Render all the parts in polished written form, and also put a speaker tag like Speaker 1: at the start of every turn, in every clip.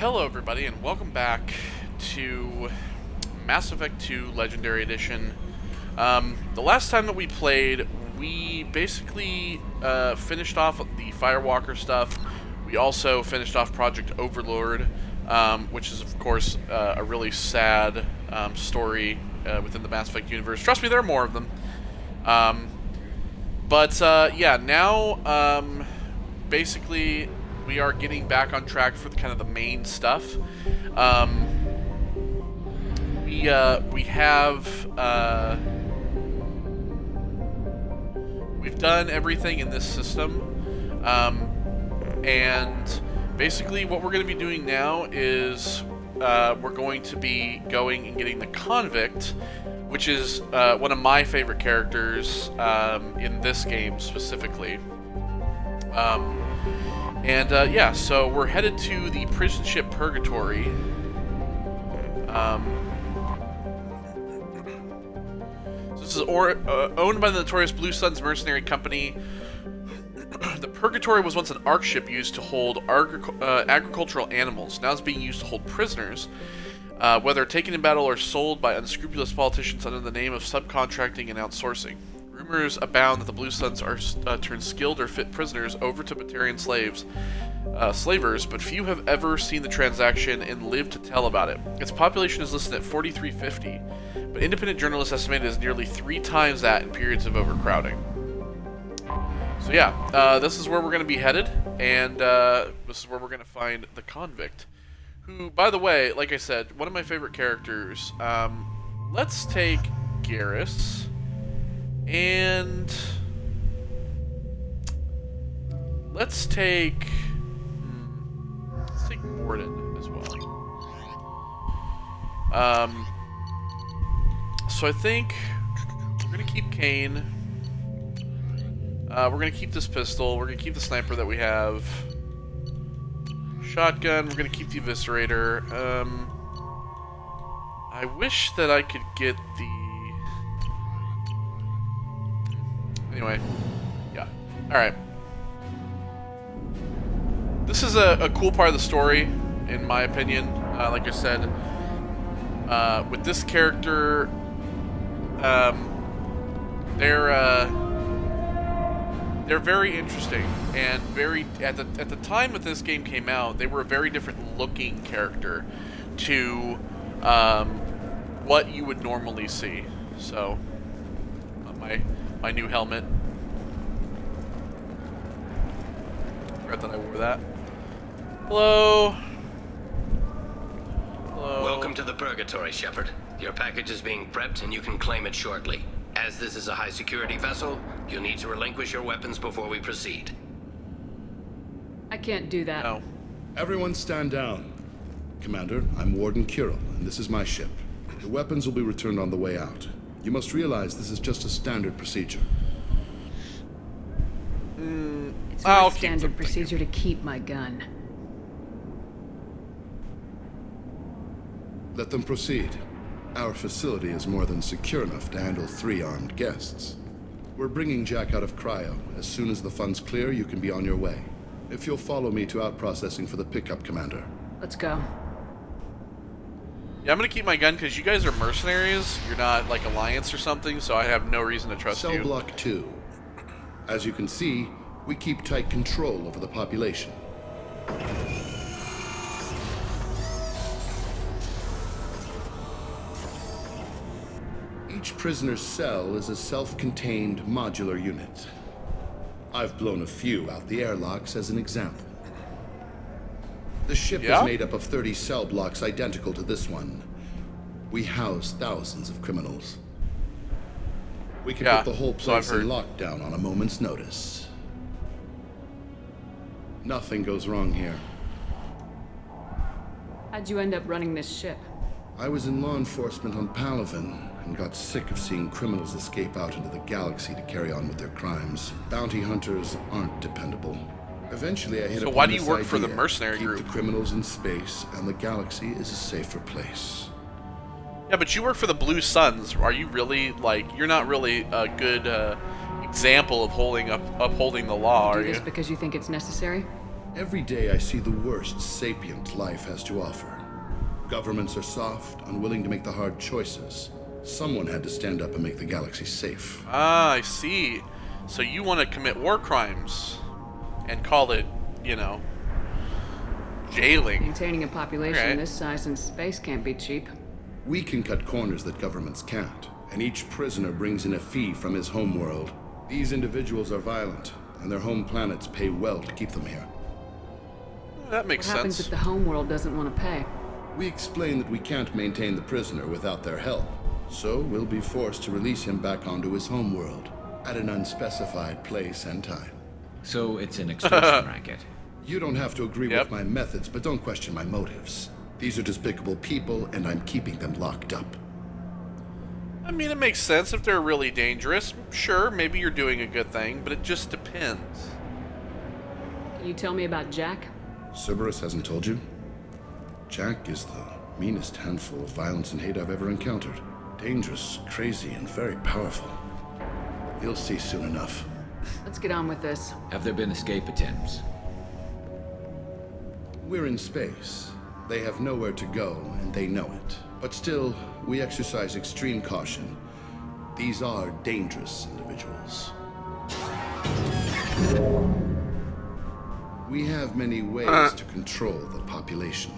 Speaker 1: Hello everybody and welcome back to Mass Effect 2 Legendary Edition. The last time that we played, we basically finished off the Firewalker stuff. We also finished off Project Overlord, which is of course a really sad story within the Mass Effect universe. Trust me, there are more of them. Yeah, now basically we are getting back on track for kind of the main stuff. We have we've done everything in this system, and basically what we're going to be doing now is we're going to be going and getting the Convict, which is one of my favorite characters in this game specifically. Yeah, so we're headed to the prison ship Purgatory. So this is owned by the notorious Blue Suns mercenary company. The Purgatory was once an ARC ship used to hold agricultural animals. Now it's being used to hold prisoners, whether taken in battle or sold by unscrupulous politicians under the name of subcontracting and outsourcing. Rumors abound that the Blue Suns are turned skilled or fit prisoners over to Batarian slavers, but few have ever seen the transaction and lived to tell about it. Its population is listed at 4,350, but independent journalists estimate it as nearly 3 times that in periods of overcrowding. So yeah, this is where we're going to be headed, and this is where we're going to find the Convict, who, by the way, like I said, one of my favorite characters. Let's take Garrus. And let's take Morden as well. So I think we're gonna keep Kane. We're gonna keep this pistol. We're gonna keep the sniper that we have. Shotgun. We're gonna keep the eviscerator. I wish that I could get the. Anyway, yeah. Alright. This is a cool part of the story, in my opinion. Like I said, with this character, they're very interesting and very at the time that this game came out, they were a very different looking character to what you would normally see. So, my new helmet. Forgot that I wore that. Hello. Hello.
Speaker 2: Welcome to the Purgatory, Shepard. Your package is being prepped and you can claim it shortly. As this is a high security vessel, you'll need to relinquish your weapons before we proceed.
Speaker 3: I can't do that.
Speaker 1: No.
Speaker 4: Everyone stand down. Commander, I'm Warden Kirill, and this is my ship. The weapons will be returned on the way out. You must realize this is just a standard procedure.
Speaker 3: It's my standard procedure to keep my gun.
Speaker 4: Let them proceed. Our facility is more than secure enough to handle 3 armed guests. We're bringing Jack out of cryo. As soon as the funds clear, you can be on your way. If you'll follow me to out-processing for the pickup, Commander.
Speaker 3: Let's go.
Speaker 1: Yeah, I'm gonna keep my gun because you guys are mercenaries. You're not like Alliance or something, so I have no reason to trust you.
Speaker 4: Cell Block 2. As you can see, we keep tight control over the population. Each prisoner's cell is a self-contained modular unit. I've blown a few out the airlocks as an example. The ship is made up of 30 cell blocks identical to this one. We house thousands of criminals. We can put the whole place in lockdown on a moment's notice. Nothing goes wrong here.
Speaker 3: How'd you end up running this ship?
Speaker 4: I was in law enforcement on Palaven and got sick of seeing criminals escape out into the galaxy to carry on with their crimes. Bounty hunters aren't dependable. Eventually, I hit upon this idea.
Speaker 1: So why do you work for the mercenary group?
Speaker 4: Keep the criminals in space, and the galaxy is a safer place.
Speaker 1: Yeah, but you work for the Blue Suns. Are you really, like, you're not really a good example of upholding the law, are you?
Speaker 3: Do this because you think it's necessary?
Speaker 4: Every day I see the worst sapient life has to offer. Governments are soft, unwilling to make the hard choices. Someone had to stand up and make the galaxy safe.
Speaker 1: Ah, I see. So you want to commit war crimes and call it, you know, jailing.
Speaker 3: Maintaining a population
Speaker 1: Okay.
Speaker 3: this size in space can't be cheap.
Speaker 4: We can cut corners that governments can't, and each prisoner brings in a fee from his homeworld. These individuals are violent, and their home planets pay well to keep them here.
Speaker 1: That makes
Speaker 3: What happens
Speaker 1: sense.
Speaker 3: if the homeworld doesn't want to pay?
Speaker 4: We explain that we can't maintain the prisoner without their help, so we'll be forced to release him back onto his homeworld at an unspecified place and time.
Speaker 5: So it's an extortion racket.
Speaker 4: You don't have to agree
Speaker 1: Yep.
Speaker 4: with my methods, but don't question my motives. These are despicable people, and I'm keeping them locked up.
Speaker 1: I mean, it makes sense if they're really dangerous. Sure, maybe you're doing a good thing, but it just depends.
Speaker 3: Can you tell me about Jack?
Speaker 4: Cerberus hasn't told you? Jack is the meanest handful of violence and hate I've ever encountered. Dangerous, crazy, and very powerful. You'll see soon enough.
Speaker 3: Let's get on with this.
Speaker 5: Have there been escape attempts?
Speaker 4: We're in space. They have nowhere to go, and they know it. But still, we exercise extreme caution. These are dangerous individuals. We have many ways to control the population.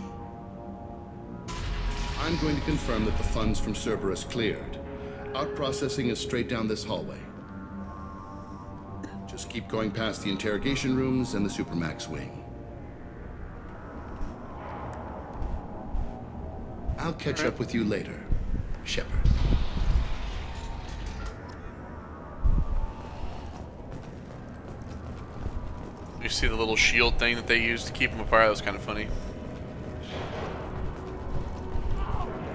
Speaker 4: I'm going to confirm that the funds from Cerberus cleared. Out-processing is straight down this hallway. Just keep going past the interrogation rooms and the Supermax wing. I'll catch up with you later, Shepard.
Speaker 1: You see the little shield thing that they used to keep them apart? That was kind of funny.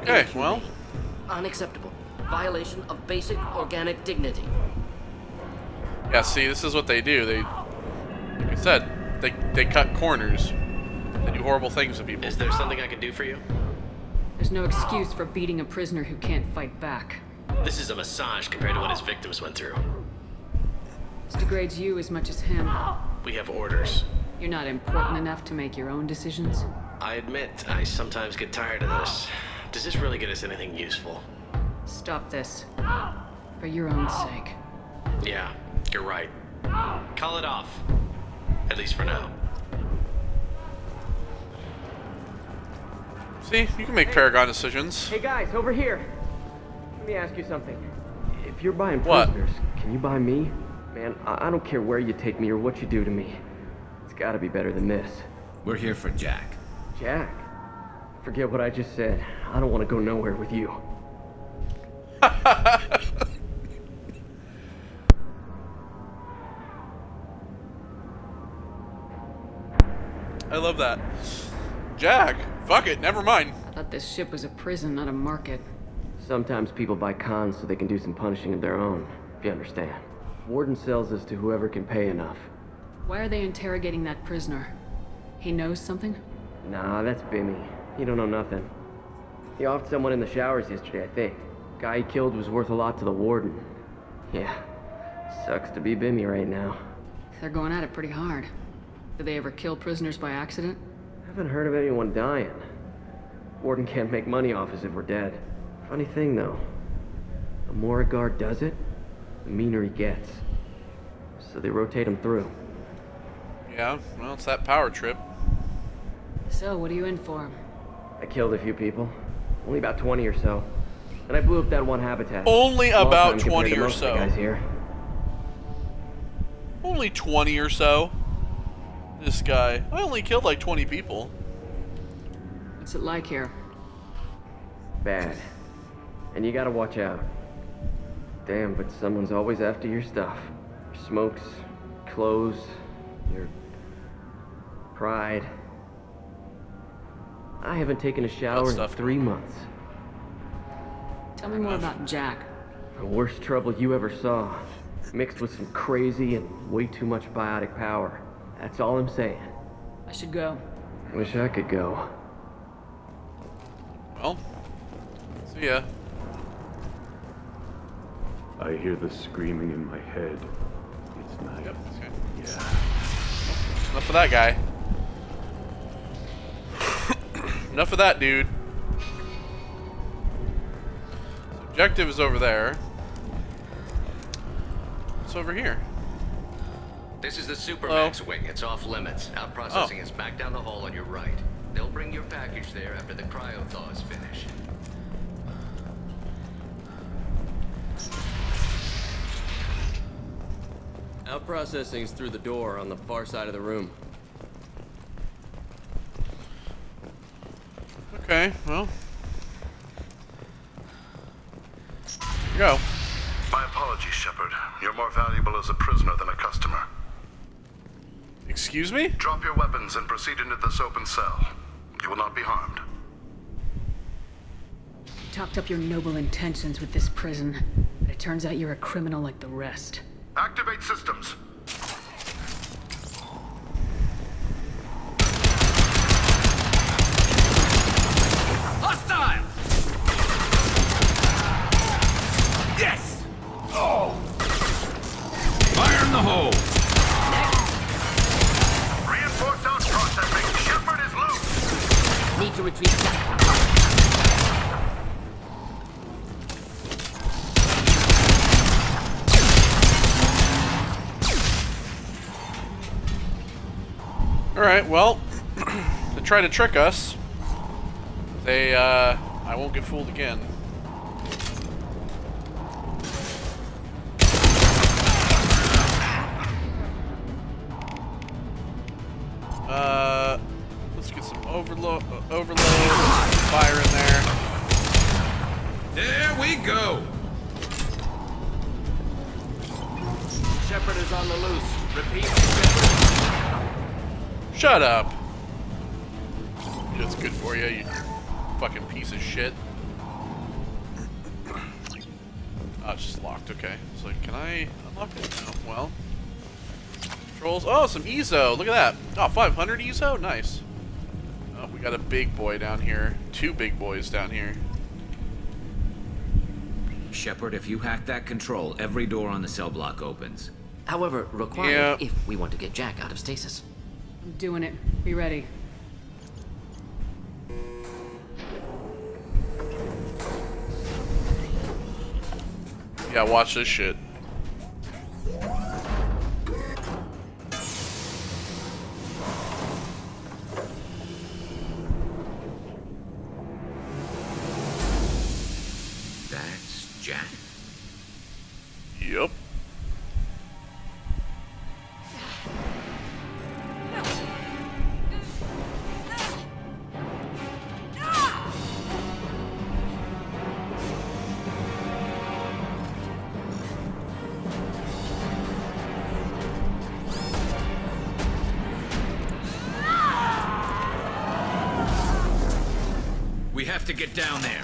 Speaker 1: Okay, well,
Speaker 6: Unacceptable. Violation of basic organic dignity.
Speaker 1: yeah, see, this is what they do. They, like I said, they cut corners. They do horrible things to people.
Speaker 2: Is there something I can do for you?
Speaker 3: There's no excuse for beating a prisoner who can't fight back.
Speaker 2: This is a massage compared to what his victims went through.
Speaker 3: This degrades you as much as him.
Speaker 2: We have orders.
Speaker 3: You're not important enough to make your own decisions.
Speaker 2: I admit, I sometimes get tired of this. Does this really get us anything useful?
Speaker 3: Stop this. For your own sake.
Speaker 2: Yeah, you're right. Call it off. At least for now.
Speaker 1: See, you can make Paragon decisions.
Speaker 7: Hey guys, over here. Let me ask you something. If you're buying
Speaker 1: What?
Speaker 7: prisoners, can you buy me? Man, I don't care where you take me or what you do to me. It's gotta be better than this.
Speaker 5: We're here for Jack.
Speaker 7: Jack, forget what I just said. I don't want to go nowhere with you.
Speaker 1: I love that. Jack, fuck it, never mind.
Speaker 3: I thought this ship was a prison, not a market.
Speaker 7: Sometimes people buy cons so they can do some punishing of their own, if you understand. Warden sells us to whoever can pay enough.
Speaker 3: Why are they interrogating that prisoner? He knows something?
Speaker 7: Nah, that's Bimmy. He don't know nothing. He offed someone in the showers yesterday, I think. Guy he killed was worth a lot to the warden. Yeah, sucks to be Bimmy right now.
Speaker 3: They're going at it pretty hard. Did they ever kill prisoners by accident?
Speaker 7: Haven't heard of anyone dying. Warden can't make money off us if we're dead. Funny thing, though. The more a guard does it, the meaner he gets. So they rotate him through.
Speaker 1: Yeah, well, it's that power trip.
Speaker 3: So, what are you in for?
Speaker 7: I killed a few people. Only about 20 or so. And I blew up that one habitat.
Speaker 1: Only
Speaker 7: Small
Speaker 1: about
Speaker 7: time compared
Speaker 1: 20
Speaker 7: to
Speaker 1: or
Speaker 7: most of the
Speaker 1: so.
Speaker 7: guys here.
Speaker 1: Only 20 or so. This guy. I only killed like 20 people.
Speaker 3: What's it like here?
Speaker 7: Bad. And you gotta watch out. Damn, but someone's always after your stuff. Your smokes, clothes, your pride. I haven't taken a shower in
Speaker 1: stuff.
Speaker 7: 3 months.
Speaker 3: Tell me more about Jack.
Speaker 7: The worst trouble you ever saw. Mixed with some crazy and way too much biotic power. That's all I'm saying.
Speaker 3: I should go.
Speaker 7: Wish I could go.
Speaker 1: Well, see ya.
Speaker 8: I hear the screaming in my head. It's night.
Speaker 1: Yep, okay.
Speaker 8: Yeah.
Speaker 1: Enough of that guy. enough of that, dude. Objective is over there. What's over here?
Speaker 2: This is the Supermax wing. It's off limits. Out processing
Speaker 1: Oh.
Speaker 2: is back down the hall on your right. They'll bring your package there after the cryo thaw is finished.
Speaker 7: Out processing's through the door on the far side of the room.
Speaker 1: Okay, well. Go.
Speaker 9: My apologies, Shepard. You're more valuable as a prisoner than a customer.
Speaker 1: Excuse me?
Speaker 9: Drop your weapons and proceed into this open cell. You will not be harmed.
Speaker 3: Talked up your noble intentions with this prison, but it turns out you're a criminal like the rest.
Speaker 9: Activate systems.
Speaker 5: Hostile! Yes! Oh! Fire in the hole!
Speaker 9: Reinforce out processing. Shepard is loose.
Speaker 6: Need to retrieve Jack.
Speaker 1: Alright, well, to try to trick us, I won't get fooled again. Let's get some overload, fire in there.
Speaker 5: There we go!
Speaker 7: Shepard is on the loose. Repeat, Shepard.
Speaker 1: Shut up. That's good for you, you fucking piece of shit. Oh, it's just locked, okay. So can I unlock it? No, well. Controls, oh, some EZO, look at that. Oh, 500 EZO, nice. Oh, we got a big boy down here. Two big boys down here.
Speaker 5: Shepard, if you hack that control, every door on the cell block opens.
Speaker 6: However, required
Speaker 1: Yeah.
Speaker 6: if we want to get Jack out of stasis.
Speaker 3: I'm doing it. Be ready.
Speaker 1: Yeah, watch this shit.
Speaker 5: That's Jack.
Speaker 1: Yep.
Speaker 5: We have to get down there.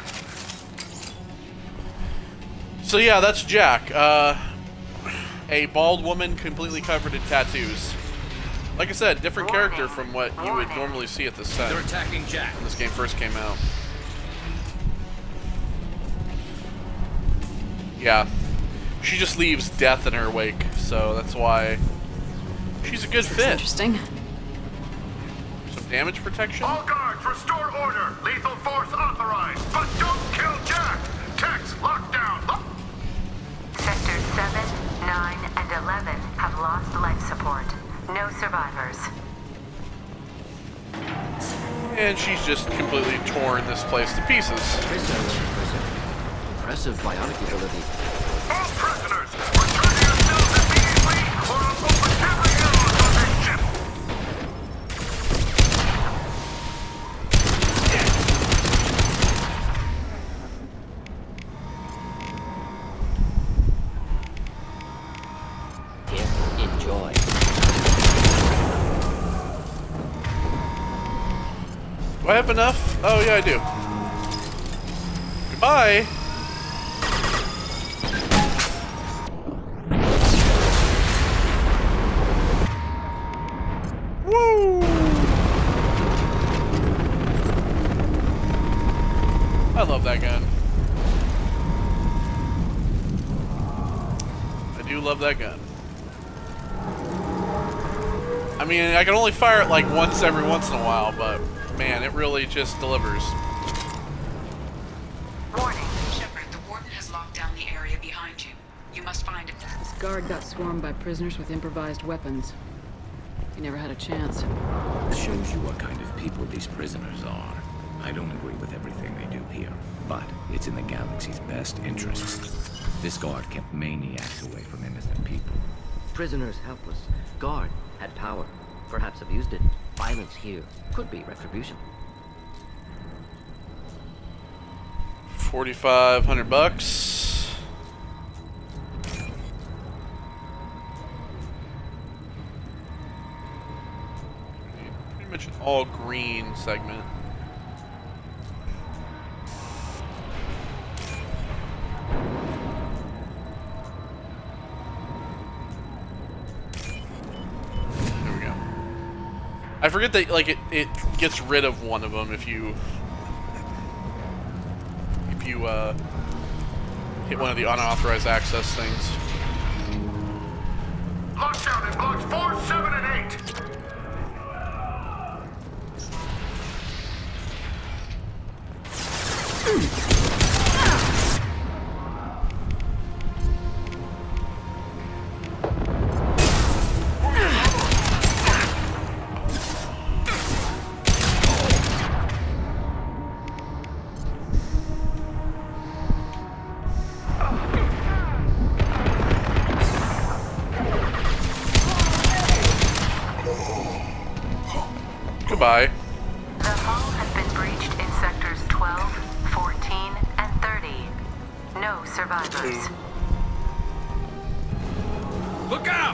Speaker 1: So yeah, that's Jack. A bald woman completely covered in tattoos. Like I said, different character from what you would normally see at this set
Speaker 5: They're
Speaker 1: when
Speaker 5: attacking Jack.
Speaker 1: this game first came out. Yeah. She just leaves death in her wake, so that's why she's a good
Speaker 3: That's
Speaker 1: fit.
Speaker 3: interesting.
Speaker 1: Some damage protection?
Speaker 9: All guards, restore order. Lethal force authorized. But don't kill Jack. Tex, lockdown.
Speaker 10: Sectors 7, 9, and 11 have lost life support. No survivors.
Speaker 1: And she's just completely torn this place to pieces.
Speaker 6: Impressive biotic ability.
Speaker 9: All prisoners, return to your cells immediately, or I'll open every airlock on this ship.
Speaker 6: Enjoy.
Speaker 1: Do I have enough? Oh, yeah, I do. Goodbye. Woo! I love that gun. I do love that gun. I mean, I can only fire it like once every once in a while, but man, it really just delivers.
Speaker 10: Warning.
Speaker 3: Shepard, the Warden has locked down the area behind you. You must find it. This guard got swarmed by prisoners with improvised weapons. He never had a chance.
Speaker 5: Shows you what kind of people these prisoners are. I don't agree with everything they do here, but it's in the galaxy's best interests. This guard kept maniacs away from innocent people.
Speaker 6: Prisoners helpless. Guard had power. Perhaps abused it. Violence here could be retribution.
Speaker 1: 4,500 bucks. Pretty much an all green segment. There we go. I forget that like it gets rid of one of them if you hit one of the unauthorized access things.
Speaker 9: Lockdown in blocks 4, 7, and 8.
Speaker 1: Goodbye.
Speaker 10: The hull has been breached in sectors 12, 14, and 30. No survivors.
Speaker 5: Look out!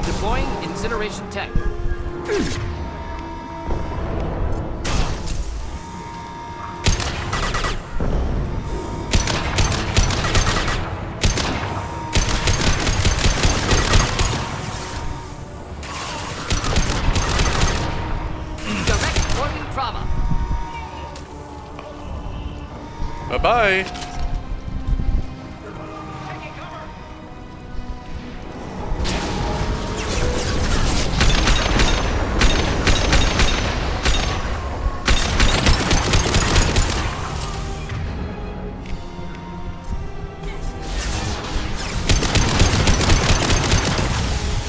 Speaker 6: Deploying incineration tech.
Speaker 1: Bye-bye.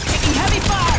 Speaker 3: Taking heavy fire!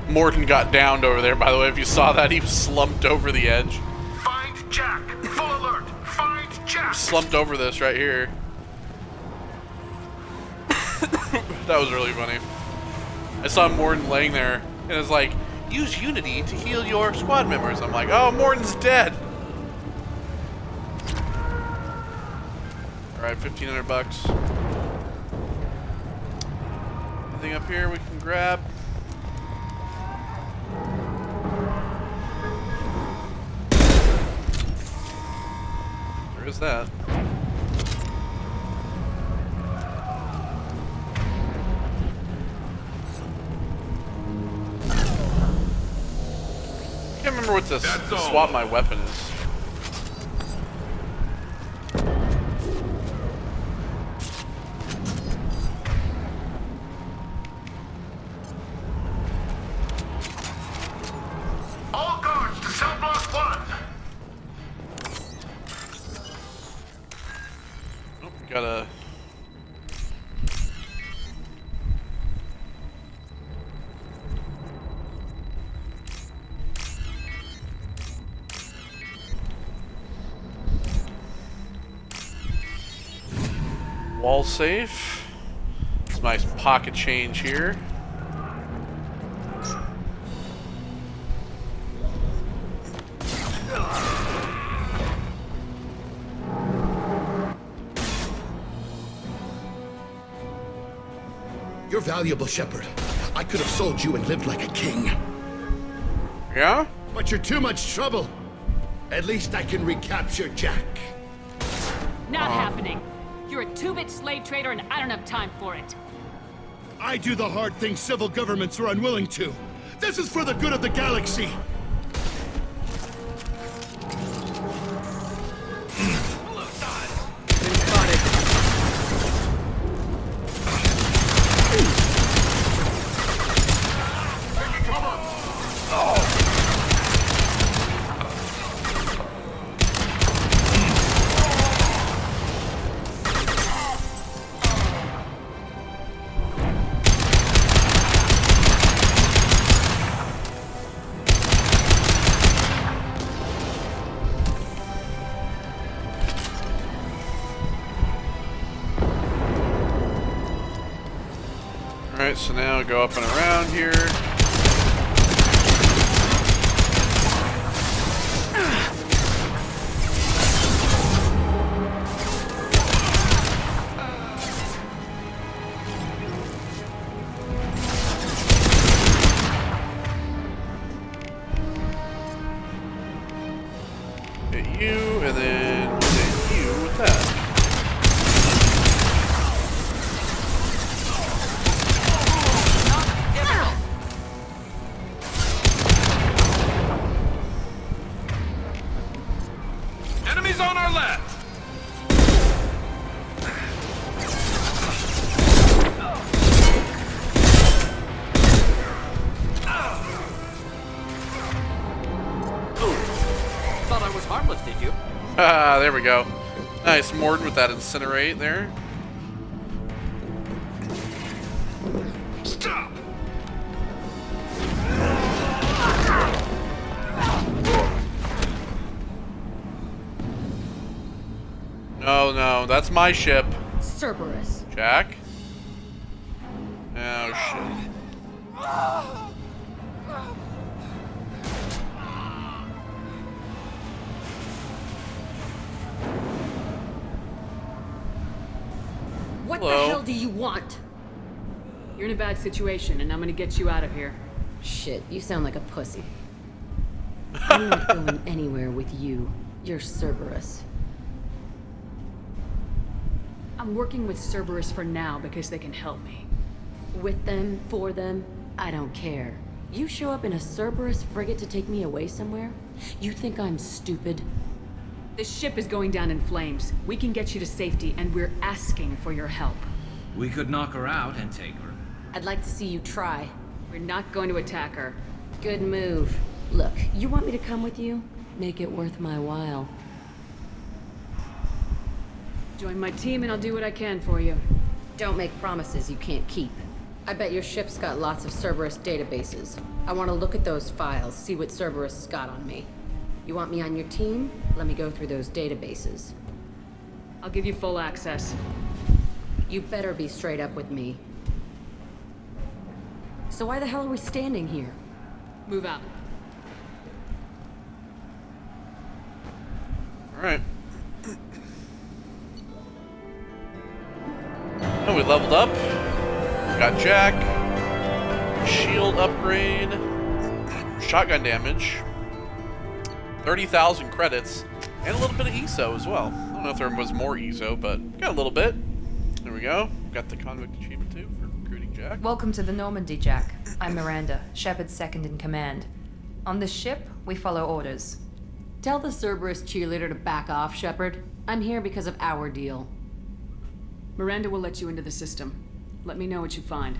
Speaker 3: Morton got downed over there, by the way. If you saw that, he was slumped over the edge.
Speaker 9: Find Jack. Full alert. Find Jack.
Speaker 1: Slumped over this right here. That was really funny. I saw Morton laying there, and it was like, use Unity to heal your squad members. I'm like, oh, Morton's dead. Alright, 1,500 bucks. Anything up here we can grab? There is that. I can't remember what to swap my weapon is.
Speaker 9: All guards to cell block 1.
Speaker 1: Oh, we gotta. Wall safe. Some nice pocket change here.
Speaker 4: You're valuable, Shepard. I could have sold you and lived like a king.
Speaker 1: Yeah?
Speaker 4: But you're too much trouble. At least I can recapture Jack.
Speaker 11: Not happening. You're a two-bit slave trader and I don't have time for it.
Speaker 4: I do the hard things civil governments are unwilling to. This is for the good of the galaxy.
Speaker 1: Alright, so now go up and around here. Hit you, and then hit you with that.
Speaker 9: Enemies on our left!
Speaker 6: Thought I was harmless, did you?
Speaker 1: Ah, there we go. Nice, Morden with that incinerate there.
Speaker 9: Stop!
Speaker 1: No, no, that's my ship.
Speaker 3: Cerberus.
Speaker 1: Jack? Oh, shit.
Speaker 3: What
Speaker 1: Hello.
Speaker 3: the hell do you want? You're in a bad situation, and I'm gonna get you out of here.
Speaker 12: Shit, you sound like a pussy. I'm not going anywhere with you. You're Cerberus.
Speaker 3: I'm working with Cerberus for now because they can help me.
Speaker 12: With them, for them, I don't care. You show up in a Cerberus frigate to take me away somewhere? You think I'm stupid?
Speaker 3: The ship is going down in flames. We can get you to safety, and we're asking for your help.
Speaker 5: We could knock her out and take her.
Speaker 12: I'd like to see you try.
Speaker 3: We're not going to attack her.
Speaker 12: Good move. Look, you want me to come with you? Make it worth my while.
Speaker 3: Join my team, and I'll do what I can for you.
Speaker 12: Don't make promises you can't keep. I bet your ship's got lots of Cerberus databases. I want to look at those files, see what Cerberus has got on me. You want me on your team? Let me go through those databases.
Speaker 3: I'll give you full access.
Speaker 12: You better be straight up with me. So why the hell are we standing here?
Speaker 3: Move out.
Speaker 1: Alright. Oh, we leveled up. Got Jack. Shield upgrade. Shotgun damage. 30,000 credits. And a little bit of ESO as well. I don't know if there was more ESO, but got a little bit. There we go. Got the convict achievement too for recruiting Jack.
Speaker 13: Welcome to the Normandy, Jack. I'm Miranda, Shepard's second in command. On this ship, we follow orders.
Speaker 12: Tell the Cerberus cheerleader to back off, Shepard. I'm here because of our deal.
Speaker 3: Miranda will let you into the system. Let me know what you find.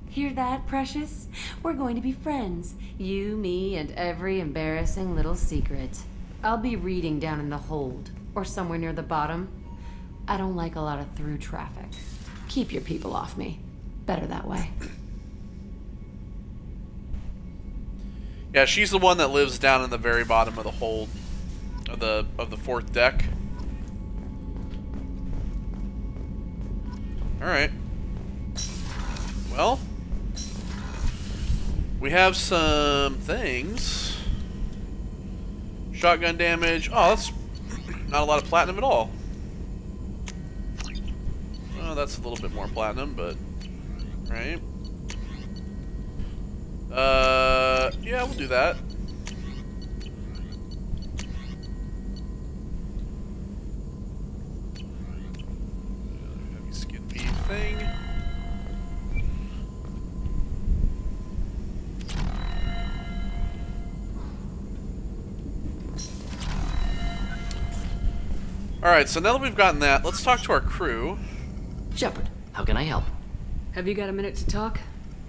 Speaker 12: Hear that, Precious? We're going to be friends. You, me, and every embarrassing little secret. I'll be reading down in the hold, or somewhere near the bottom. I don't like a lot of through traffic. Keep your people off me. Better that way.
Speaker 1: Yeah, she's the one that lives down in the very bottom of the hold of the fourth deck. Alright. Well, we have some things. Shotgun damage. Oh, that's not a lot of platinum at all. Oh, that's a little bit more platinum, but... Right. Yeah, we'll do that. Heavy skin bead thing. Alright, so now that we've gotten that, let's talk to our crew.
Speaker 6: Shepard, how can I help?
Speaker 3: Have you got a minute to talk?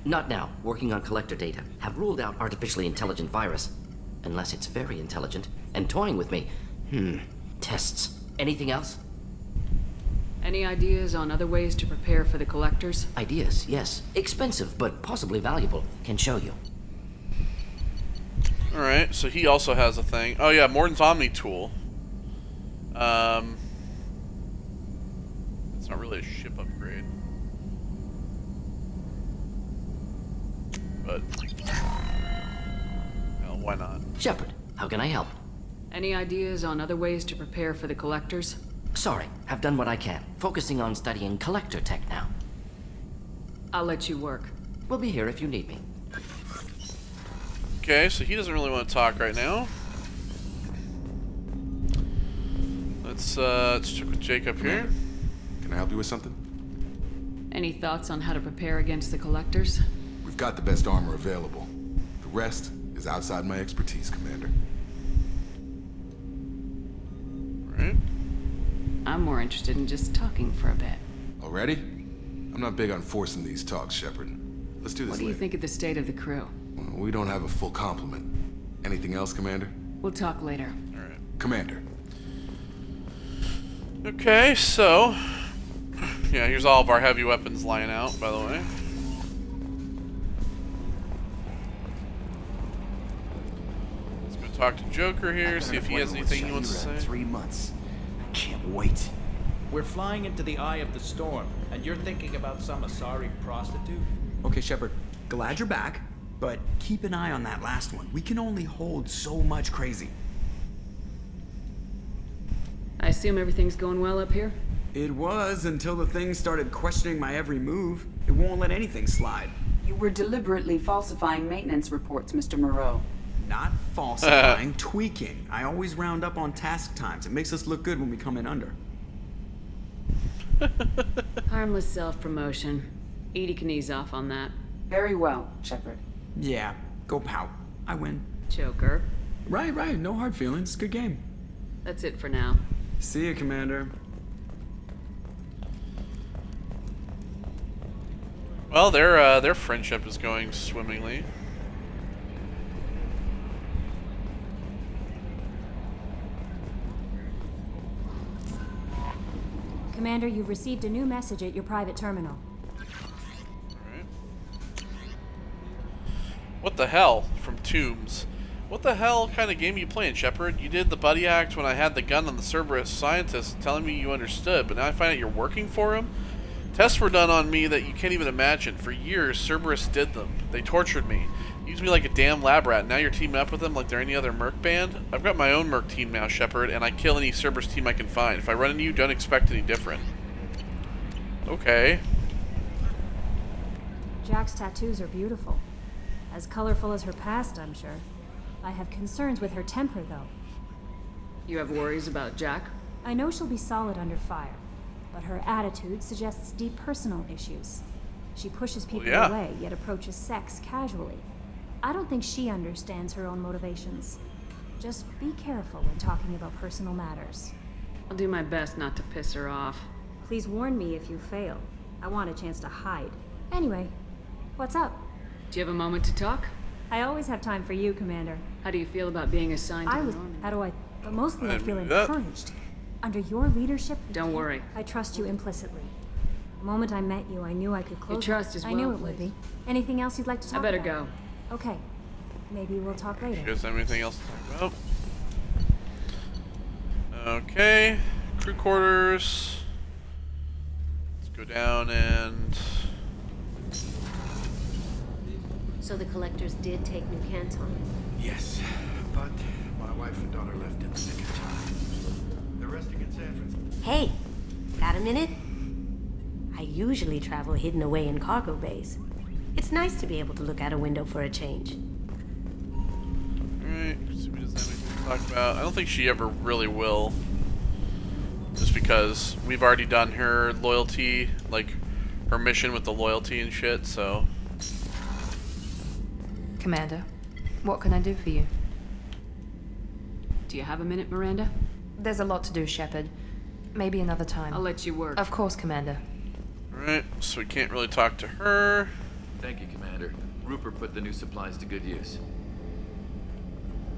Speaker 6: Not now. Working on collector data. Have ruled out artificially intelligent virus. Unless it's very intelligent and toying with me. Tests. Anything else?
Speaker 3: Any ideas on other ways to prepare for the collectors?
Speaker 6: Ideas, yes. Expensive, but possibly valuable. Can show you.
Speaker 1: Alright, so he also has a thing. Oh yeah, Morton's Omni tool. It's not really a ship upgrade. But, well, why not?
Speaker 6: Shepard, how can I help?
Speaker 3: Any ideas on other ways to prepare for the collectors?
Speaker 6: Sorry, have done what I can. Focusing on studying collector tech now.
Speaker 3: I'll let you work.
Speaker 6: We'll be here if you need me.
Speaker 1: Okay, so he doesn't really want to talk right now. Let's check with Jacob here.
Speaker 14: Can I help you with something?
Speaker 3: Any thoughts on how to prepare against the collectors?
Speaker 14: We've got the best armor available. The rest is outside my expertise, Commander.
Speaker 1: Right.
Speaker 3: I'm more interested in just talking for a bit.
Speaker 14: Already? I'm not big on forcing these talks, Shepard. Let's do this
Speaker 3: What do you
Speaker 14: later.
Speaker 3: think of the state of the crew?
Speaker 14: Well, we don't have a full complement. Anything else, Commander?
Speaker 3: We'll talk later.
Speaker 1: Alright.
Speaker 14: Commander.
Speaker 1: Okay, so... Yeah, here's all of our heavy weapons lying out, by the way. Let's go talk to Joker here, see if he has anything he wants to say.
Speaker 15: 3 months. I can't wait. We're flying into the eye of the storm, and you're thinking about some Asari prostitute?
Speaker 16: Okay, Shepard, glad you're back, but keep an eye on that last one. We can only hold so much crazy.
Speaker 3: I assume everything's going well up here?
Speaker 16: It was until the thing started questioning my every move. It won't let anything slide.
Speaker 17: You were deliberately falsifying maintenance reports, Mr. Moreau.
Speaker 16: Not falsifying, tweaking. I always round up on task times. It makes us look good when we come in under.
Speaker 3: Harmless self-promotion. Edie can ease off on that.
Speaker 17: Very well, Shepard.
Speaker 16: Yeah, go pout. I win.
Speaker 3: Joker.
Speaker 16: Right. No hard feelings. Good game.
Speaker 3: That's it for now.
Speaker 16: See you, Commander.
Speaker 1: Well, their friendship is going swimmingly.
Speaker 18: Commander, you've received a new message at your private terminal.
Speaker 1: Alright. What the hell? From Tombs. What the hell kind of game are you playing, Shepard? You did the buddy act when I had the gun on the Cerberus scientist telling me you understood, but now I find out you're working for him? Tests were done on me that you can't even imagine. For years, Cerberus did them. They tortured me. Used me like a damn lab rat. Now you're teaming up with them like they're any other merc band? I've got my own merc team now, Shepard, and I kill any Cerberus team I can find. If I run into you, don't expect any different. Okay.
Speaker 18: Jack's tattoos are beautiful. As colorful as her past, I'm sure. I have concerns with her temper, though.
Speaker 3: You have worries about Jack?
Speaker 18: I know she'll be solid under fire, but her attitude suggests deep personal issues. She pushes people away, yet approaches sex casually. I don't think she understands her own motivations. Just be careful when talking about personal matters.
Speaker 3: I'll do my best not to piss her off.
Speaker 18: Please warn me if you fail. I want a chance to hide. Anyway, what's up?
Speaker 3: Do you have a moment to talk?
Speaker 18: I always have time for you, Commander.
Speaker 3: How do you feel about being assigned to the Norman?
Speaker 18: But mostly I feel encouraged. Under your leadership...
Speaker 3: Don't worry.
Speaker 18: I trust you implicitly. The moment I met you, I knew I could close
Speaker 3: Your trust
Speaker 18: it.
Speaker 3: is
Speaker 18: I knew
Speaker 3: well
Speaker 18: it would
Speaker 3: placed.
Speaker 18: be. Anything else you'd like to talk about?
Speaker 3: I better go.
Speaker 18: Okay. Maybe we'll talk later.
Speaker 1: You guys have anything else to talk about? Okay. Crew quarters. Let's go down and...
Speaker 19: So the collectors did take New Canton?
Speaker 9: Yes, but my wife and daughter left in the nick of time. They're resting in San Francisco.
Speaker 19: Hey, got a minute? I usually travel hidden away in cargo bays. It's nice to be able to look out a window for a change.
Speaker 1: Alright, see if we doesn't have anything to talk about. I don't think she ever really will. Just because we've already done her loyalty, like her mission with the loyalty and shit, so...
Speaker 13: Commander, what can I do for you?
Speaker 3: Do you have a minute, Miranda?
Speaker 13: There's a lot to do, Shepard. Maybe another time.
Speaker 3: I'll let you work.
Speaker 13: Of course, Commander.
Speaker 1: Alright, so we can't really talk to her.
Speaker 20: Thank you, Commander. Rupert put the new supplies to good use.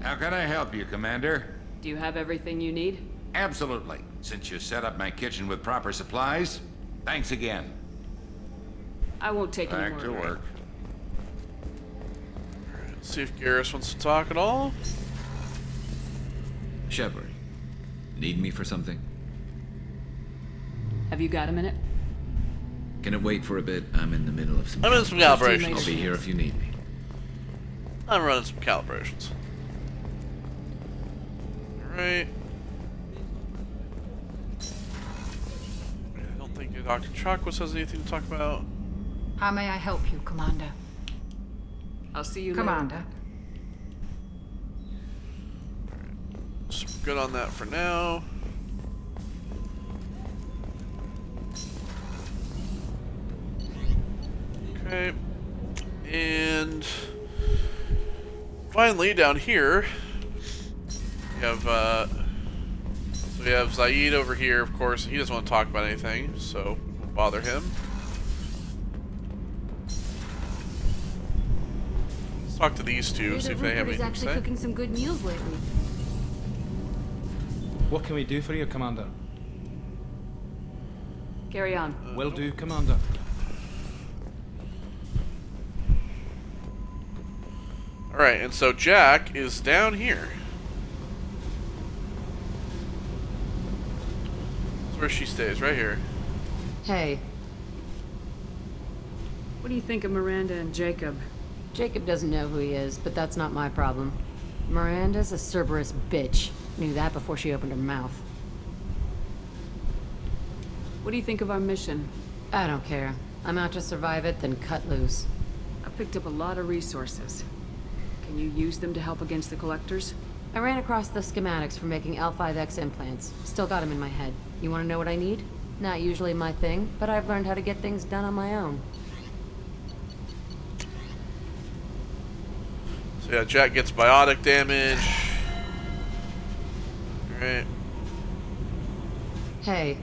Speaker 21: How can I help you, Commander?
Speaker 3: Do you have everything you need?
Speaker 21: Absolutely. Since you set up my kitchen with proper supplies, thanks again.
Speaker 3: I won't take any
Speaker 21: Back
Speaker 3: more.
Speaker 21: to work.
Speaker 1: Let's see if Garrus wants to talk at all.
Speaker 20: Shepard, need me for something?
Speaker 3: Have you got a minute?
Speaker 20: Can it wait for a bit? I'm in the middle of some...
Speaker 1: I'm in some calibrations.
Speaker 20: I'll be here if you need me.
Speaker 1: I'm running some calibrations. Alright. I don't think Dr. Chakwas has anything to talk about.
Speaker 22: How may I help you, Commander?
Speaker 3: I'll see you
Speaker 22: Commander.
Speaker 3: later.
Speaker 1: So we're good on that for now. Okay. And finally down here we have Zaid over here, of course. He doesn't want to talk about anything, so we'll bother him. Let's talk to these two, see if they have
Speaker 12: Rupert is
Speaker 1: anything to
Speaker 12: actually
Speaker 1: say.
Speaker 12: cooking some good meals lately.
Speaker 23: What can we do for you, Commander?
Speaker 3: Carry on.
Speaker 23: Will do, Commander.
Speaker 1: Alright, and so Jack is down here. That's where she stays, right here.
Speaker 12: Hey.
Speaker 3: What do you think of Miranda and Jacob?
Speaker 12: Jacob doesn't know who he is, but that's not my problem. Miranda's a Cerberus bitch. Knew that before she opened her mouth.
Speaker 3: What do you think of our mission?
Speaker 12: I don't care. I'm out to survive it, then cut loose.
Speaker 3: I picked up a lot of resources. Can you use them to help against the collectors?
Speaker 12: I ran across the schematics for making L5X implants. Still got them in my head. You want to know what I need? Not usually my thing, but I've learned how to get things done on my own.
Speaker 1: So yeah, Jack gets biotic damage. Alright.
Speaker 12: Hey.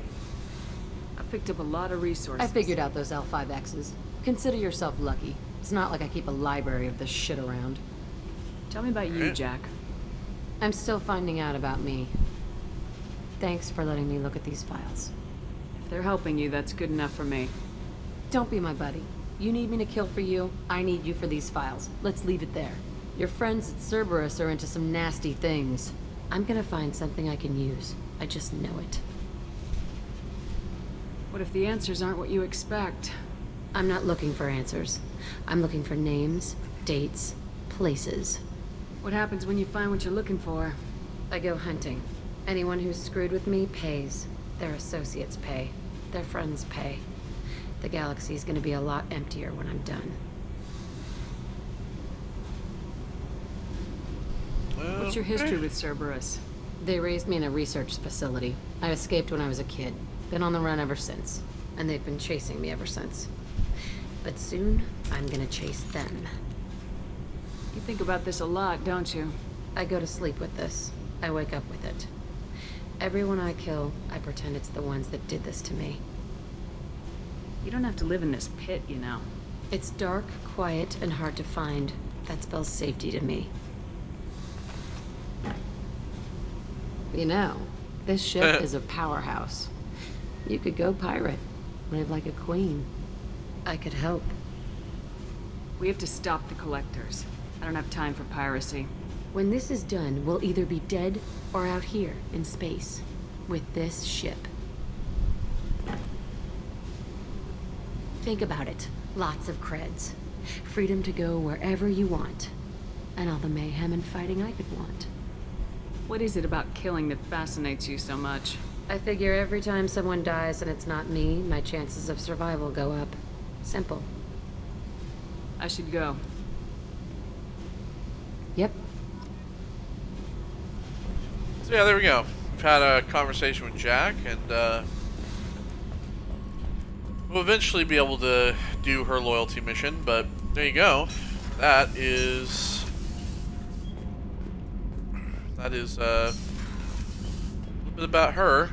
Speaker 3: I picked up a lot of resources.
Speaker 12: I figured out those L5Xs. Consider yourself lucky. It's not like I keep a library of this shit around.
Speaker 3: Tell me about you, Jack.
Speaker 12: I'm still finding out about me. Thanks for letting me look at these files.
Speaker 3: If they're helping you, that's good enough for me.
Speaker 12: Don't be my buddy. You need me to kill for you, I need you for these files. Let's leave it there. Your friends at Cerberus are into some nasty things. I'm gonna find something I can use. I just know it.
Speaker 3: What if the answers aren't what you expect?
Speaker 12: I'm not looking for answers. I'm looking for names, dates, places.
Speaker 3: What happens when you find what you're looking for?
Speaker 12: I go hunting. Anyone who's screwed with me pays. Their associates pay. Their friends pay. The galaxy's gonna be a lot emptier when I'm done.
Speaker 3: What's your history with Cerberus?
Speaker 12: They raised me in a research facility. I escaped when I was a kid. Been on the run ever since. And they've been chasing me ever since. But soon, I'm gonna chase them.
Speaker 3: You think about this a lot, don't you?
Speaker 12: I go to sleep with this. I wake up with it. Everyone I kill, I pretend it's the ones that did this to me.
Speaker 3: You don't have to live in this pit, you know.
Speaker 12: It's dark, quiet, and hard to find. That spells safety to me. You know, this ship is a powerhouse. You could go pirate. Live like a queen. I could help.
Speaker 3: We have to stop the collectors. I don't have time for piracy.
Speaker 12: When this is done, we'll either be dead or out here in space with this ship. Think about it. Lots of creds. Freedom to go wherever you want. And all the mayhem and fighting I could want.
Speaker 3: What is it about killing that fascinates you so much?
Speaker 12: I figure every time someone dies and it's not me, my chances of survival go up. Simple.
Speaker 3: I should go.
Speaker 12: Yep.
Speaker 1: So yeah, there we go. We've had a conversation with Jack, and we'll eventually be able to do her loyalty mission, but there you go. That is a little bit about her.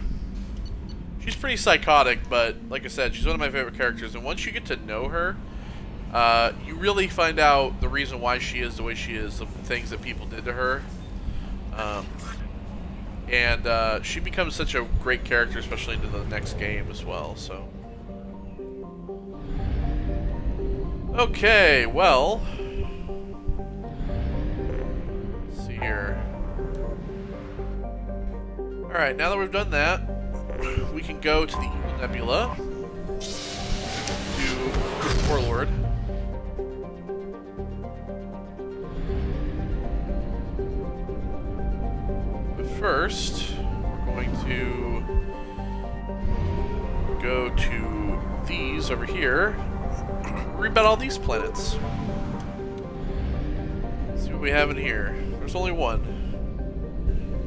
Speaker 1: She's pretty psychotic, but like I said, she's one of my favorite characters, and once you get to know her, you really find out the reason why she is the way she is, the things that people did to her. And she becomes such a great character, especially into the next game as well, so. Okay, well. Let's see here. Alright, now that we've done that, we can go to the Evil Nebula. To Warlord. But first, we're going to go to these over here. Read about all these planets. Let's see what we have in here. There's only one.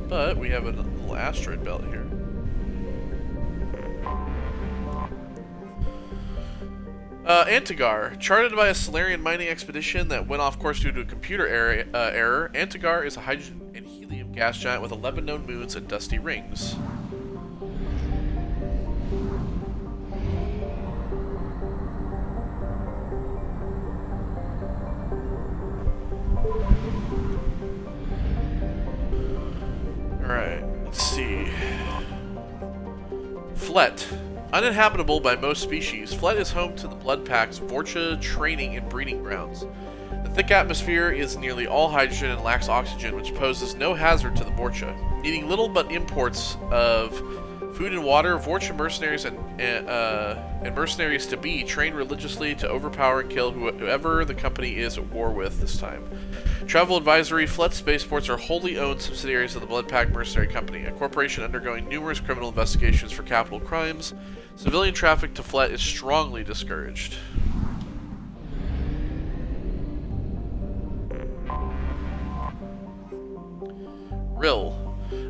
Speaker 1: But we have a little asteroid belt here. Antigar. Charted by a Solarian mining expedition that went off course due to a computer error, Antigar is a hydrogen and helium gas giant with 11 known moons and dusty rings. Alright, let's see. Flet. Uninhabitable by most species, Flet is home to the Blood Pack's Vorcha training and breeding grounds. The thick atmosphere is nearly all hydrogen and lacks oxygen, which poses no hazard to the Vorcha. Needing little but imports of food and water, Vorcha mercenaries and mercenaries to be train religiously to overpower and kill whoever the company is at war with this time. Travel advisory: Flet spaceports are wholly owned subsidiaries of the Blood Pack Mercenary Company, a corporation undergoing numerous criminal investigations for capital crimes. Civilian traffic to Flet is strongly discouraged. Rill.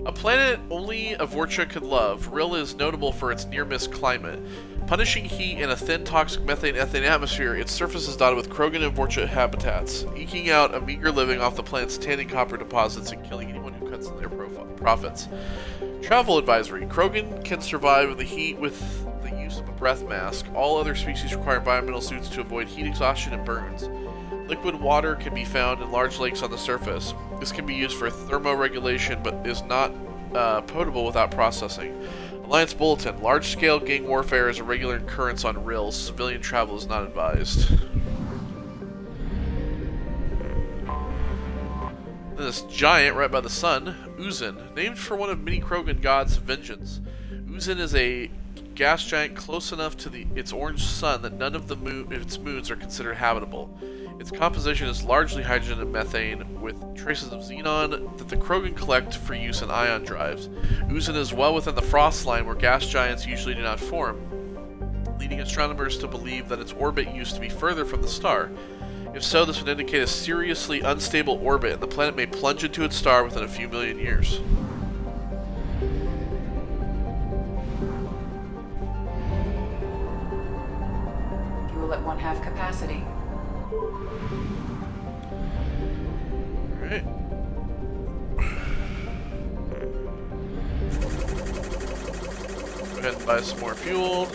Speaker 1: A planet only a Vorcha could love, Rill is notable for its near-miss climate. Punishing heat in a thin, toxic methane-ethane atmosphere, its surface is dotted with Krogan and Vorcha habitats, eking out a meager living off the planet's tan and copper deposits and killing anyone who cuts in their profits. Travel advisory. Krogan can survive in the heat with the use of a breath mask. All other species require environmental suits to avoid heat exhaustion and burns. Liquid water can be found in large lakes on the surface. This can be used for thermoregulation, but is not potable without processing. Alliance Bulletin. Large-scale gang warfare is a regular occurrence on Rills. Civilian travel is not advised. This giant right by the sun, Uzin, named for one of many Krogan gods of vengeance. Uzin is a gas giant close enough to its orange sun that none of its moons are considered habitable. Its composition is largely hydrogen and methane, with traces of xenon that the Krogan collect for use in ion drives. Uzin is well within the frost line where gas giants usually do not form, leading astronomers to believe that its orbit used to be further from the star. If so, this would indicate a seriously unstable orbit, and the planet may plunge into its star within a few million years.
Speaker 3: Fuel at 1/2 capacity.
Speaker 1: Alright. Go ahead and buy some more fuel.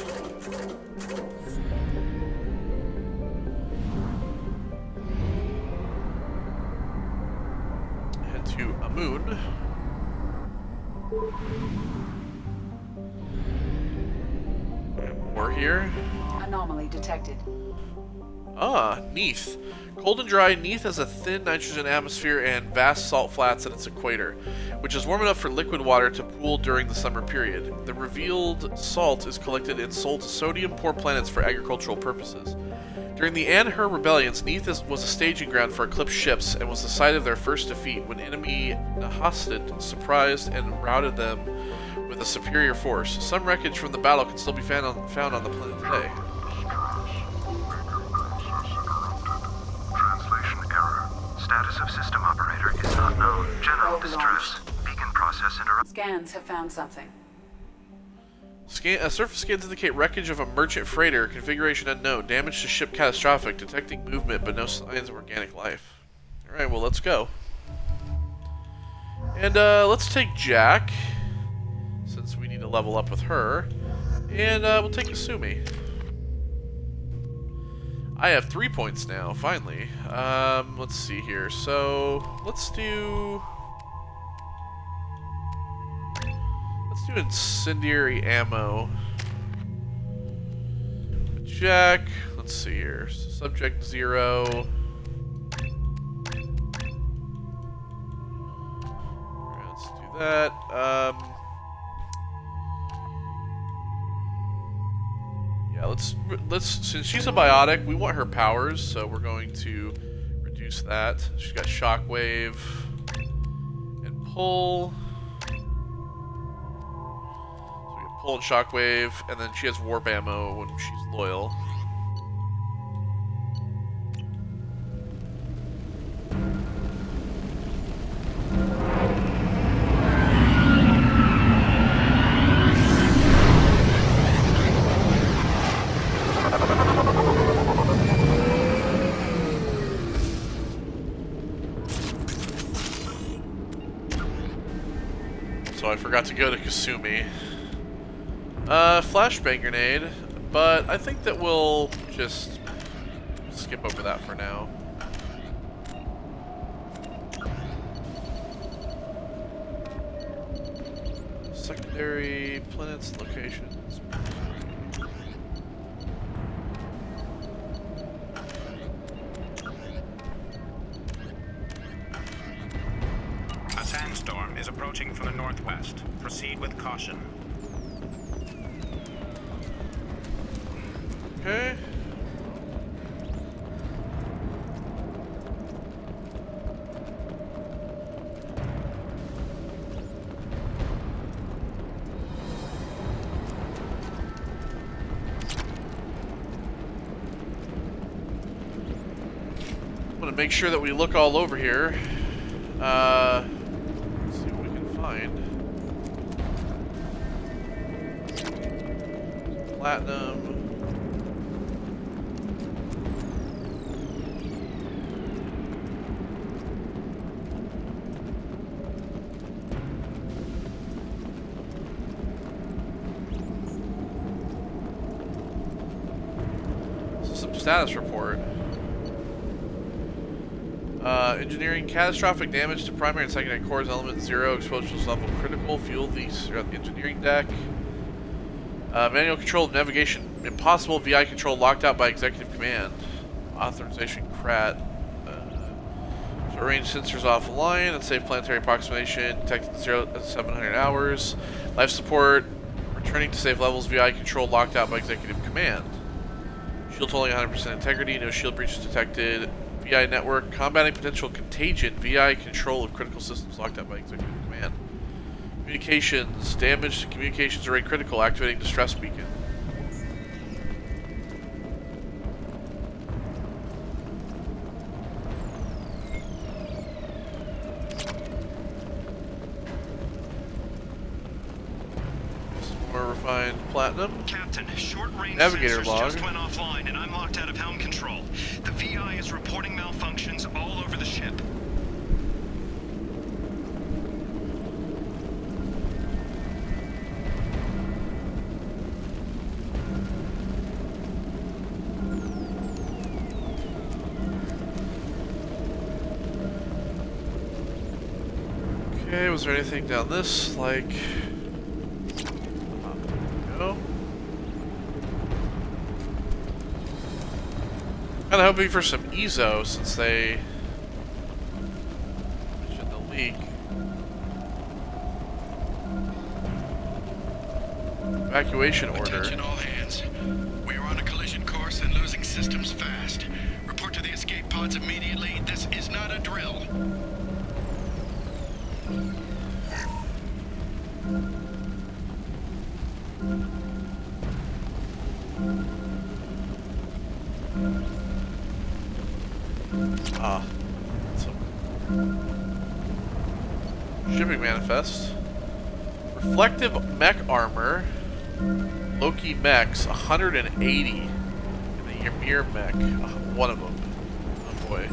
Speaker 1: Head to a moon. And more here.
Speaker 3: Anomaly detected.
Speaker 1: Neath. Cold and dry, Neath has a thin nitrogen atmosphere and vast salt flats at its equator, which is warm enough for liquid water to pool during the summer period. The revealed salt is collected and sold to sodium-poor planets for agricultural purposes. During the Anher rebellions, Neath was a staging ground for Eclipse ships and was the site of their first defeat when enemy Nahasted surprised and routed them with a superior force. Some wreckage from the battle can still be found on the planet today.
Speaker 2: Translation error. Status of system operator is not known. General distress. Beacon process interrupt.
Speaker 17: Scans have found something.
Speaker 1: Surface scans indicate wreckage of a merchant freighter, configuration unknown, damage to ship catastrophic, detecting movement but no signs of organic life. Alright, well, let's go. And let's take Jack, since we need to level up with her, and we'll take Kasumi. I have 3 points now, finally. Let's see here. So, let's do incendiary ammo. Jack, let's see here. Subject 0. Let's do that. Yeah, let's since she's a biotic, we want her powers, so we're going to reduce that. She's got shockwave and pull. Pull and shockwave, and then she has warp ammo when she's loyal. So I forgot to go to Kasumi. Flashbang grenade, but I think that we'll just skip over that for now. Secondary planets, locations.
Speaker 2: A sandstorm is approaching from the northwest. Proceed with caution.
Speaker 1: Okay. I'm gonna make sure that we look all over here. Let's see what we can find. Platinum. Status report. Engineering catastrophic damage to primary and secondary cores, element 0, explosions level critical, fuel leaks throughout the engineering deck. Manual control of navigation impossible, VI control locked out by executive command. Authorization CRAT. So range sensors offline, unsafe planetary approximation, detected 700 hours. Life support, returning to safe levels, VI control locked out by executive command. Shield holding 100% integrity, no shield breaches detected. VI network, combating potential contagion, VI control of critical systems locked out by executive command. Communications, damage to communications array critical, activating distress beacon. Some more refined platinum.
Speaker 2: Captain, short-range
Speaker 1: Navigator
Speaker 2: sensors
Speaker 1: log.
Speaker 2: just went offline and I'm locked out of helm control. The VI is reporting malfunctions all over the ship.
Speaker 1: Okay, was there anything down this, like... No? Kinda hoping for some EZO since they mentioned the leak. Evacuation order.
Speaker 9: Attention all hands. We are on a collision course and losing systems fast. Report to the escape pods immediately. This is not a drill.
Speaker 1: Ah. Shipping manifest. Reflective mech armor. Loki mechs, 180. And the Ymir mech, one of them. Oh boy.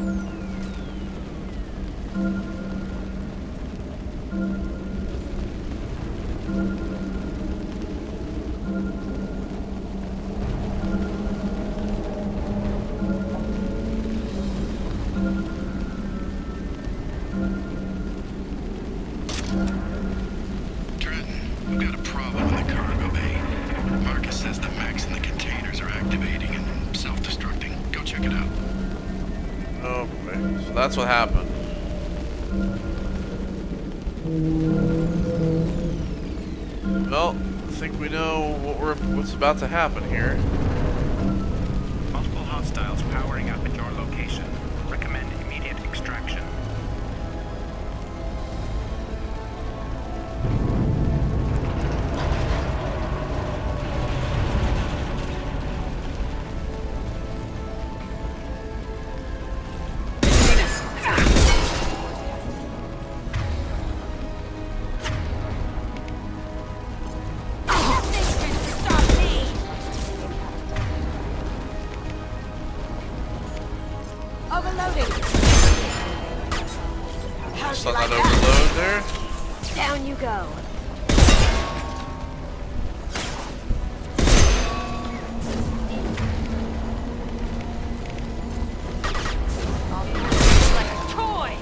Speaker 9: We've got a problem in the cargo bay. Marcus says the mechs in the containers are activating and self-destructing. Go check it out.
Speaker 1: Oh boy. So that's what happened. Well, I think we know what's about to happen here.
Speaker 2: Multiple hostiles powering up at your location. Recommend immediate extraction.
Speaker 1: Just on that overload there.
Speaker 19: Down you go.
Speaker 11: Like a toy!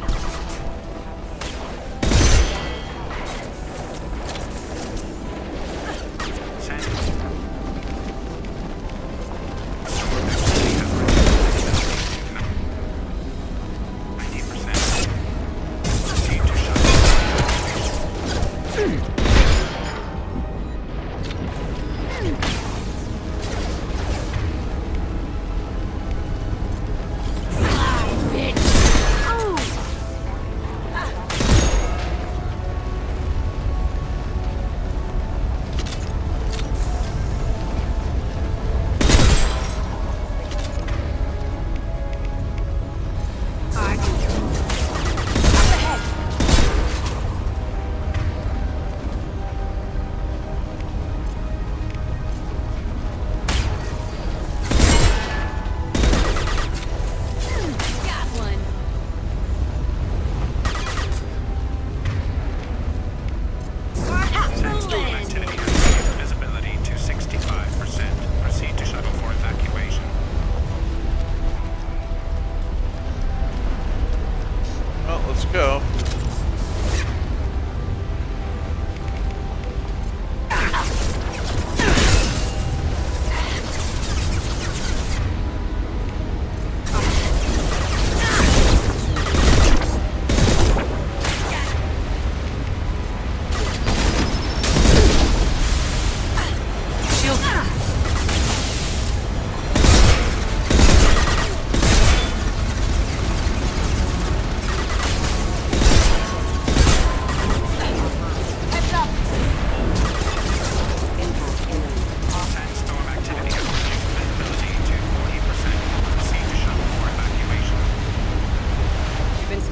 Speaker 1: Go.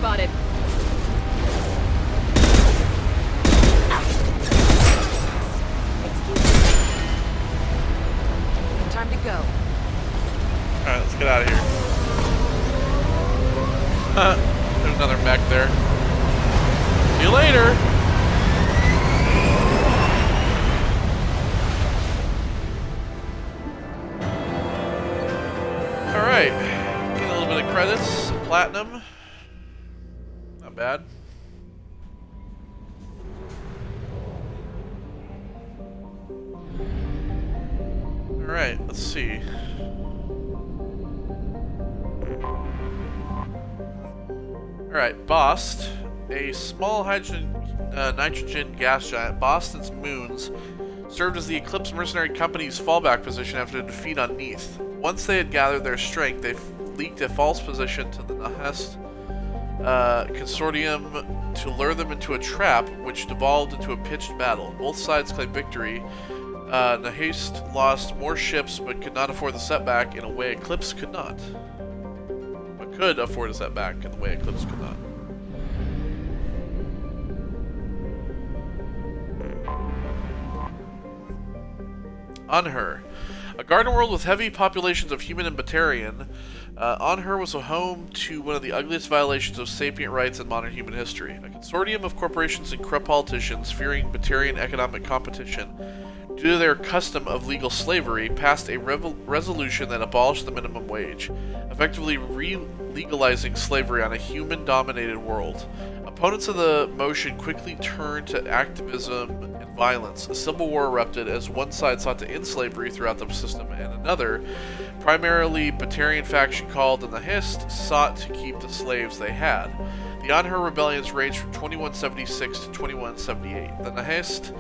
Speaker 11: Spotted.
Speaker 19: Time to go.
Speaker 1: Alright, let's get out of here. There's another mech there. See you later! Alright. Get a little bit of credits. Platinum. Not bad. Alright, let's see. Alright, Bost. A small nitrogen gas giant, Boston's moons served as the Eclipse Mercenary Company's fallback position after a defeat on Neath. Once they had gathered their strength, they leaked a false position to the Nahest consortium to lure them into a trap, which devolved into a pitched battle. Both sides claimed victory. Nahest lost more ships, but could not afford the setback in a way Eclipse could not. But could afford a setback in the way Eclipse could not. Unher. A garden world with heavy populations of human and Batarian, Unher was a home to one of the ugliest violations of sapient rights in modern human history. A consortium of corporations and corrupt politicians, fearing Batarian economic competition due to their custom of legal slavery, passed a resolution that abolished the minimum wage, effectively re-legalizing slavery on a human-dominated world. Opponents of the motion quickly turned to activism and violence. A civil war erupted as one side sought to end slavery throughout the system, and another, primarily Batarian faction called the Nahest, sought to keep the slaves they had. The Anhur rebellions ranged from 2176 to 2178. The Nahest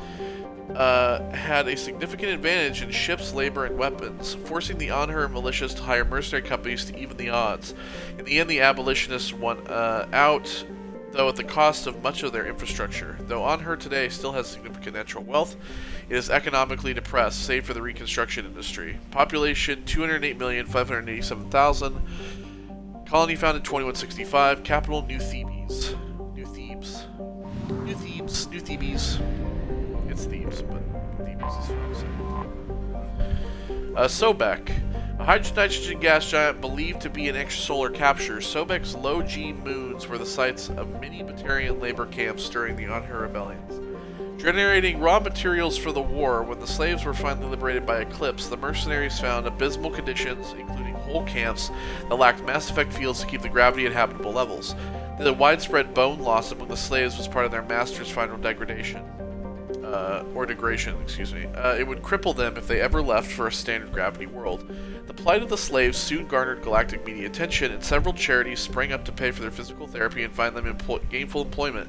Speaker 1: had a significant advantage in ships, labor, and weapons, forcing the Anhur militias to hire mercenary companies to even the odds. In the end, the abolitionists won out, though at the cost of much of their infrastructure. Though Anhur today still has significant natural wealth, it is economically depressed, save for the reconstruction industry. Population 208,587,000. Colony founded 2165. Capital New Thebes. New Thebes. New Thebes. New Thebes. It's Thebes, but Thebes is Sobek. A hydrogen-nitrogen gas giant believed to be an extrasolar capture, Sobek's low-G moons were the sites of many Batarian labor camps during the Anhur rebellions. Generating raw materials for the war, when the slaves were finally liberated by Eclipse, the mercenaries found abysmal conditions, including whole camps that lacked Mass Effect fields to keep the gravity at habitable levels. The widespread bone loss among the slaves was part of their master's final degradation. It would cripple them if they ever left for a standard gravity world. The plight of the slaves soon garnered galactic media attention, and several charities sprang up to pay for their physical therapy and find them gainful employment.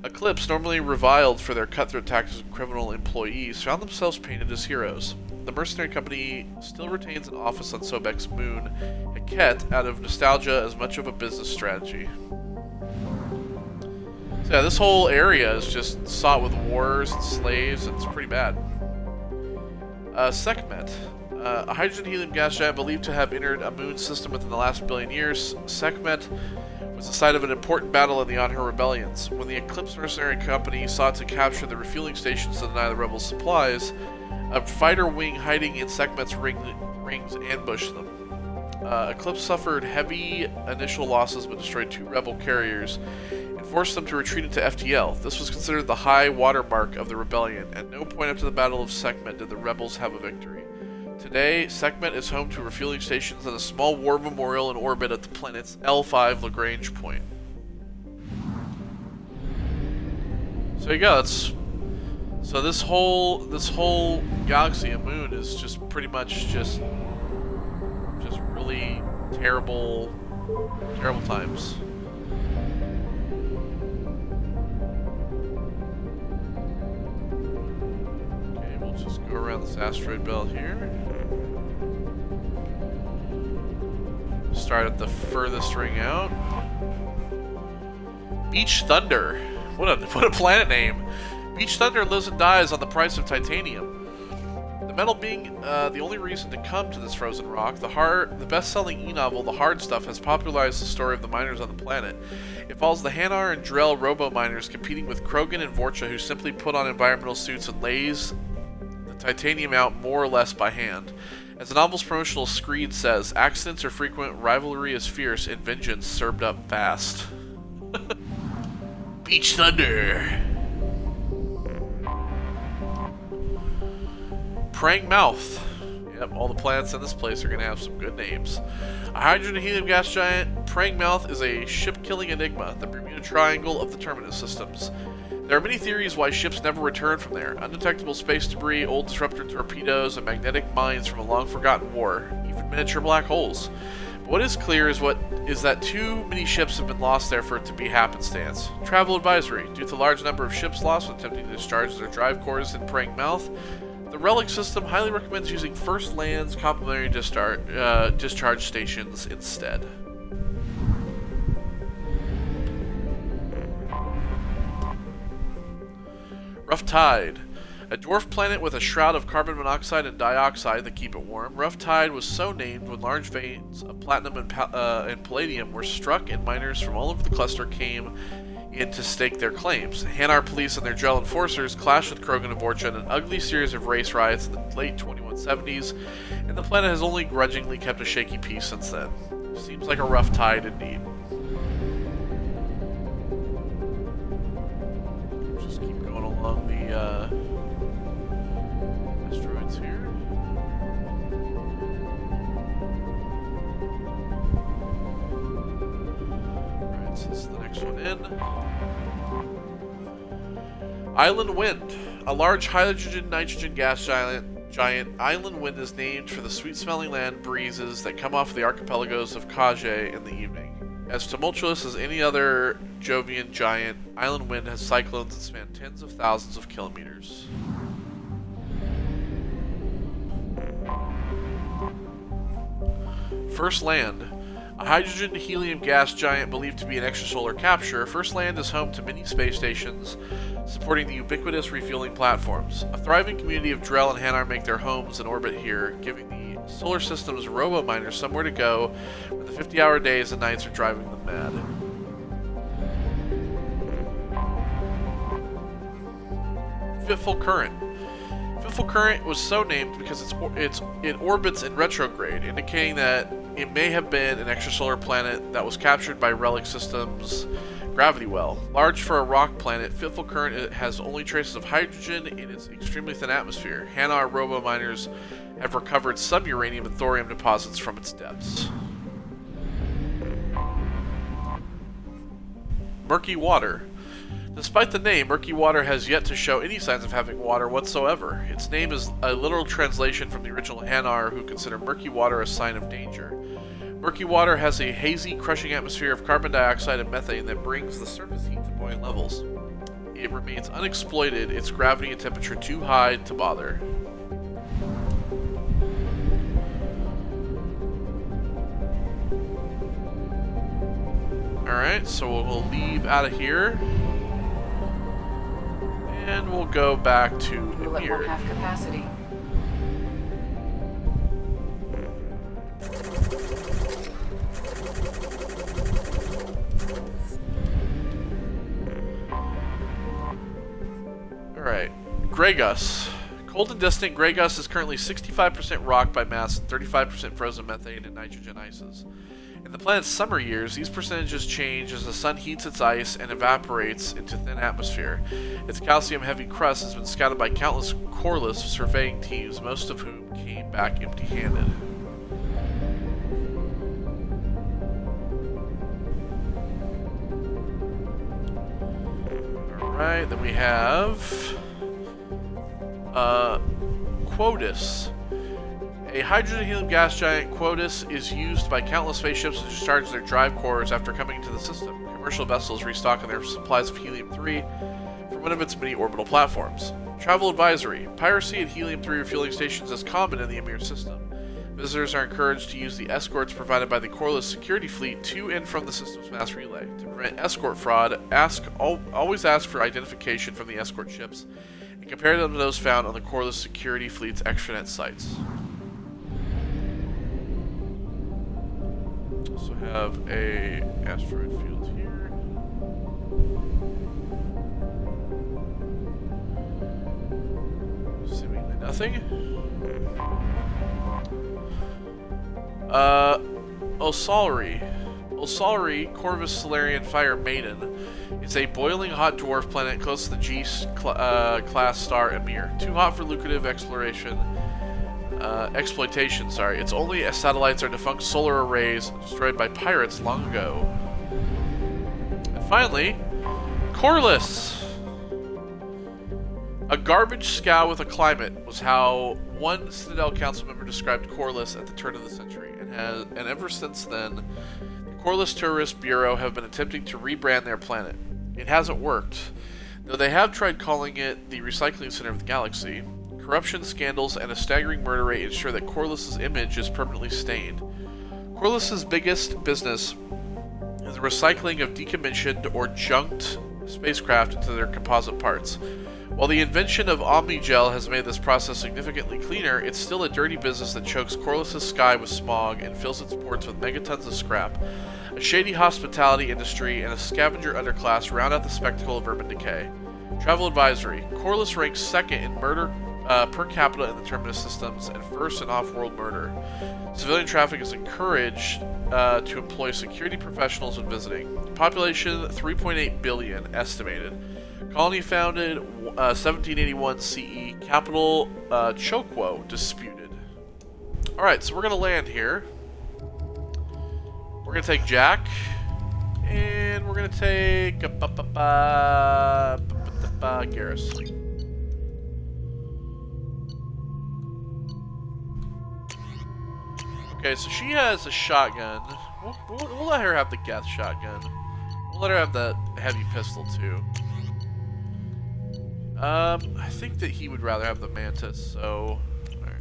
Speaker 1: Eclipse, normally reviled for their cutthroat tactics and criminal employees, found themselves painted as heroes. The mercenary company still retains an office on Sobek's moon, Heket, out of nostalgia as much of a business strategy. So yeah, this whole area is just sought with wars and slaves, and it's pretty bad. Sekhmet. A hydrogen-helium gas giant believed to have entered a moon system within the last billion years. Sekhmet was the site of an important battle in the Anhur rebellions. When the Eclipse Mercenary Company sought to capture the refueling stations to deny the rebels supplies, a fighter wing hiding in Sekhmet's rings ambushed them. Eclipse suffered heavy initial losses but destroyed 2 rebel carriers and forced them to retreat into FTL. This was considered the high watermark of the rebellion. At no point up to the Battle of Sekhmet did the rebels have a victory. Today, Sekhmet is home to refueling stations and a small war memorial in orbit at the planet's L5 Lagrange point. So you go. So this whole galaxy and moon is just pretty much just really terrible times. Okay, we'll just go around this asteroid belt here. Start at the furthest ring out. Beach Thunder. What a planet name. Beach Thunder lives and dies on the price of titanium. The metal being the only reason to come to this frozen rock, the best-selling e-novel, The Hard Stuff, has popularized the story of the miners on the planet. It follows the Hanar and Drell robo-miners competing with Krogan and Vorcha, who simply put on environmental suits and lays the titanium out more or less by hand. As the novel's promotional screed says, accidents are frequent, rivalry is fierce, and vengeance served up fast. Beach Thunder. Praying Mouth. Yep, all the planets in this place are going to have some good names. A hydrogen and helium gas giant, Praying Mouth is a ship-killing enigma, the Bermuda Triangle of the Terminus systems. There are many theories why ships never return from there. Undetectable space debris, old disruptor torpedoes, and magnetic mines from a long-forgotten war, even miniature black holes. What is clear is that too many ships have been lost there for it to be happenstance. Travel advisory. Due to the large number of ships lost when attempting to discharge their drive cores in Praying Mouth, the Relic system highly recommends using First Land's complementary discharge stations instead. Rough Tide. A dwarf planet with a shroud of carbon monoxide and dioxide that keep it warm, Rough Tide was so named when large veins of platinum and palladium were struck and miners from all over the cluster came in to stake their claims. Hanar police and their Drell enforcers clashed with Krogan and Vorcha in an ugly series of race riots in the late 2170s, and the planet has only grudgingly kept a shaky peace since then. Seems like a rough tide indeed. Just keep going along the asteroids here. Alright, so this is the next one in. Island Wind. A large hydrogen-nitrogen gas giant Island Wind is named for the sweet-smelling land breezes that come off the archipelagos of Kage in the evening. As tumultuous as any other Jovian giant, Island Wind has cyclones that span tens of thousands of kilometers. First Land. A hydrogen-helium gas giant believed to be an extrasolar capture, First Land is home to many space stations supporting the ubiquitous refueling platforms. A thriving community of Drell and Hanar make their homes in orbit here, giving the solar system's robo-miners somewhere to go when the 50-hour days and nights are driving them mad. Fitful Current. Fitful Current was so named because it orbits in retrograde, indicating that it may have been an extrasolar planet that was captured by Relic Systems' gravity well. Large for a rock planet, Fitful Current has only traces of hydrogen in its extremely thin atmosphere. Hanar robo-miners have recovered some uranium and thorium deposits from its depths. Murky Water. Despite the name, Murky Water has yet to show any signs of having water whatsoever. Its name is a literal translation from the original Hanar, who consider murky water a sign of danger. Murky Water has a hazy, crushing atmosphere of carbon dioxide and methane that brings the surface heat to boiling levels. It remains unexploited, its gravity and temperature too high to bother. Alright, so we'll leave out of here. And we'll go back to
Speaker 3: We'll
Speaker 1: here.
Speaker 3: at 1/2 capacity.
Speaker 1: Alright, Greygus. Cold and distant, Greygus is currently 65% rock by mass and 35% frozen methane and nitrogen ices. In the planet's summer years, these percentages change as the sun heats its ice and evaporates into thin atmosphere. Its calcium-heavy crust has been scouted by countless coreless surveying teams, most of whom came back empty-handed. Alright, then we have Quotus. A hydrogen-helium gas giant, Quotus is used by countless spaceships to discharge their drive cores after coming into the system. Commercial vessels restocking their supplies of helium-3 from one of its many orbital platforms. Travel advisory. Piracy at helium-3 refueling stations is common in the Emir system. Visitors are encouraged to use the escorts provided by the Coreless security fleet to and from the system's mass relay. To prevent escort fraud, always ask for identification from the escort ships and compare them to those found on the Coreless security fleet's extranet sites. Also have a asteroid field here. Seemingly nothing. Osalari, Corvus Solarian Fire Maiden, is a boiling hot dwarf planet close to the G-class star Emir. Too hot for lucrative exploitation. Its only satellites are defunct solar arrays destroyed by pirates long ago. And finally, Corliss. A garbage scow with a climate was how one Citadel Council member described Corliss at the turn of the century, and ever since then, the Corliss Tourist Bureau have been attempting to rebrand their planet. It hasn't worked, though they have tried calling it the recycling center of the galaxy. Corruption scandals and a staggering murder rate ensure that Corliss's image is permanently stained. Corliss's biggest business is the recycling of decommissioned or junked spacecraft into their composite parts. While the invention of Omnigel has made this process significantly cleaner, it's still a dirty business that chokes Corliss's sky with smog and fills its ports with megatons of scrap. A shady hospitality industry and a scavenger underclass round out the spectacle of urban decay. Travel advisory. Corliss ranks second in murder per capita in the Terminus systems and first in off-world murder. Civilian traffic is encouraged to employ security professionals when visiting. Population 3.8 billion estimated. Colony founded 1781 CE. Capital Chokwo disputed. Alright, so we're going to land here. We're going to take Jack. And we're going to take Garrus. Okay, so she has a shotgun. We'll let her have the Geth shotgun. We'll let her have the heavy pistol too. I think that he would rather have the Mantis, so... Alright.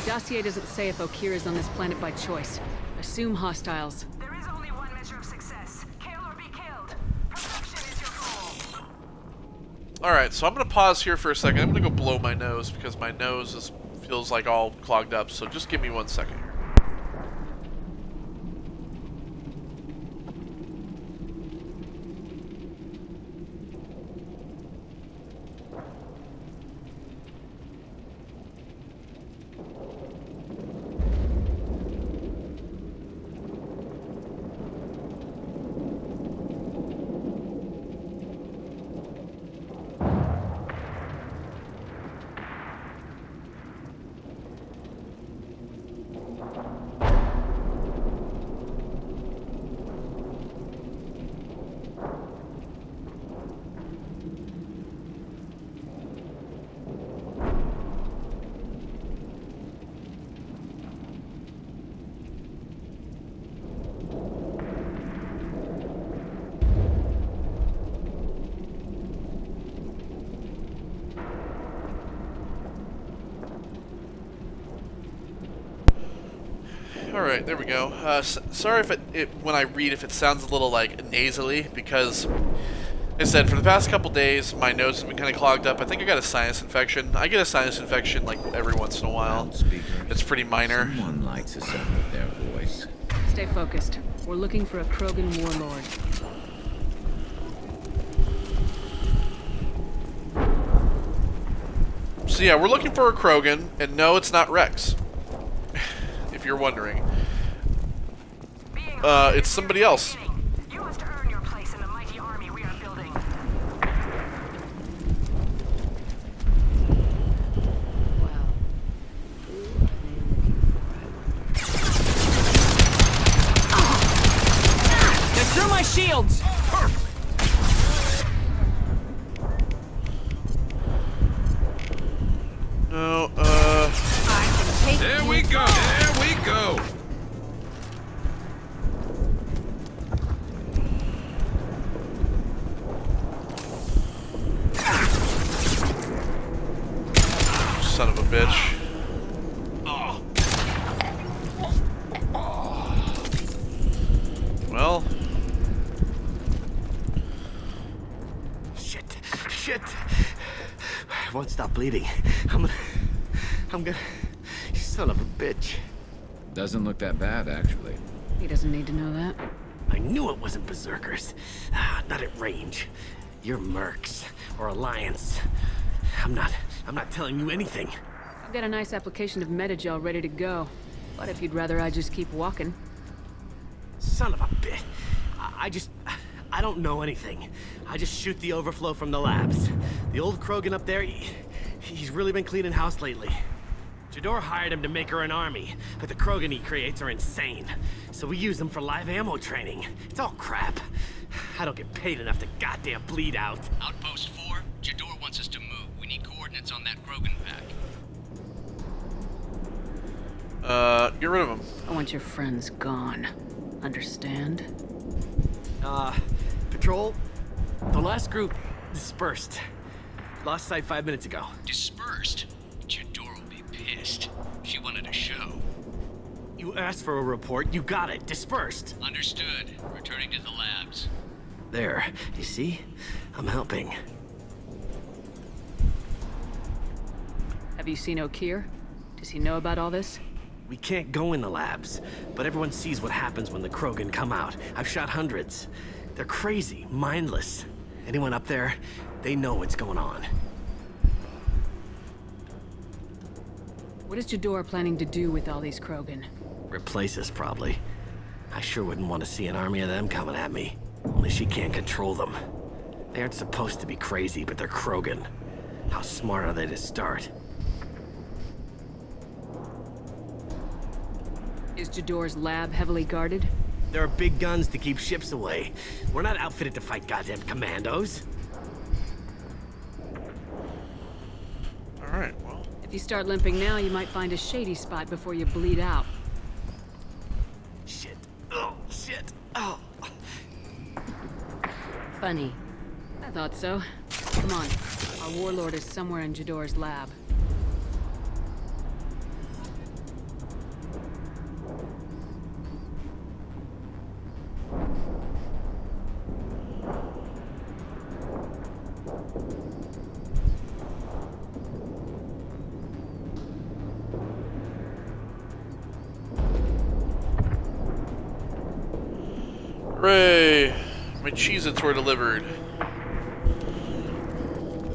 Speaker 3: Dossier doesn't say if Okir is on this planet by choice. Assume hostiles.
Speaker 19: There is only one measure of success. Kill or be killed. Perfection is your goal.
Speaker 1: Alright, so I'm going to pause here for a second. I'm going to go blow my nose because my nose feels like all clogged up, so just give me 1 second here. Alright, there we go. Sorry if when I read if it sounds a little like nasally, because like I said, for the past couple days my nose has been kind of clogged up. I think I got a sinus infection. I get a sinus infection like every once in a while. It's pretty minor.
Speaker 5: Someone likes the sound of their voice.
Speaker 3: Stay focused. We're looking for a Krogan warlord.
Speaker 1: So yeah, we're looking for a Krogan, and no, it's not Rex. If you're wondering. It's somebody else.
Speaker 19: You must earn your place in the mighty army we are building.
Speaker 11: They're through my shields!
Speaker 1: No,
Speaker 21: There we go! There we go!
Speaker 1: Son of a bitch. Well.
Speaker 7: Shit. I won't stop bleeding. I'm gonna... Son of a bitch.
Speaker 5: Doesn't look that bad, actually.
Speaker 3: He doesn't need to know that.
Speaker 7: I knew it wasn't Berserkers. Not at range. You're Mercs. Or Alliance. I'm not telling you anything.
Speaker 3: I've got a nice application of Metagel ready to go. But if you'd rather I just keep walking.
Speaker 7: Son of a bitch. I don't know anything. I just shoot the overflow from the labs. The old Krogan up there, he's really been cleaning house lately. Jador hired him to make her an army, but the Krogan he creates are insane. So we use them for live ammo training. It's all crap. I don't get paid enough to goddamn bleed out.
Speaker 4: Outpost 4, Jador wants us to move. We need coordinates on that Krogan pack.
Speaker 1: Get rid of him.
Speaker 3: I want your friends gone. Understand?
Speaker 7: Patrol? The last group dispersed. Lost sight 5 minutes ago.
Speaker 4: Dispersed? Jador will be pissed. She wanted a show.
Speaker 7: You asked for a report, you got it. Dispersed.
Speaker 4: Understood. Returning to the labs.
Speaker 7: There. You see? I'm helping.
Speaker 3: Have you seen O'Keir? Does he know about all this?
Speaker 7: We can't go in the labs, but everyone sees what happens when the Krogan come out. I've shot hundreds. They're crazy, mindless. Anyone up there, they know what's going on.
Speaker 3: What is Jador planning to do with all these Krogan?
Speaker 7: Replace us, probably. I sure wouldn't want to see an army of them coming at me. Only she can't control them. They aren't supposed to be crazy, but they're Krogan. How smart are they to start?
Speaker 3: Is Jador's lab heavily guarded?
Speaker 7: There are big guns to keep ships away. We're not outfitted to fight goddamn commandos.
Speaker 1: Alright, well.
Speaker 3: If you start limping now, you might find a shady spot before you bleed out.
Speaker 7: Shit. Oh, shit. Oh.
Speaker 3: Funny. I thought so. Come on. Our warlord is somewhere in Jador's lab.
Speaker 1: Hooray! My Cheez-Its were delivered.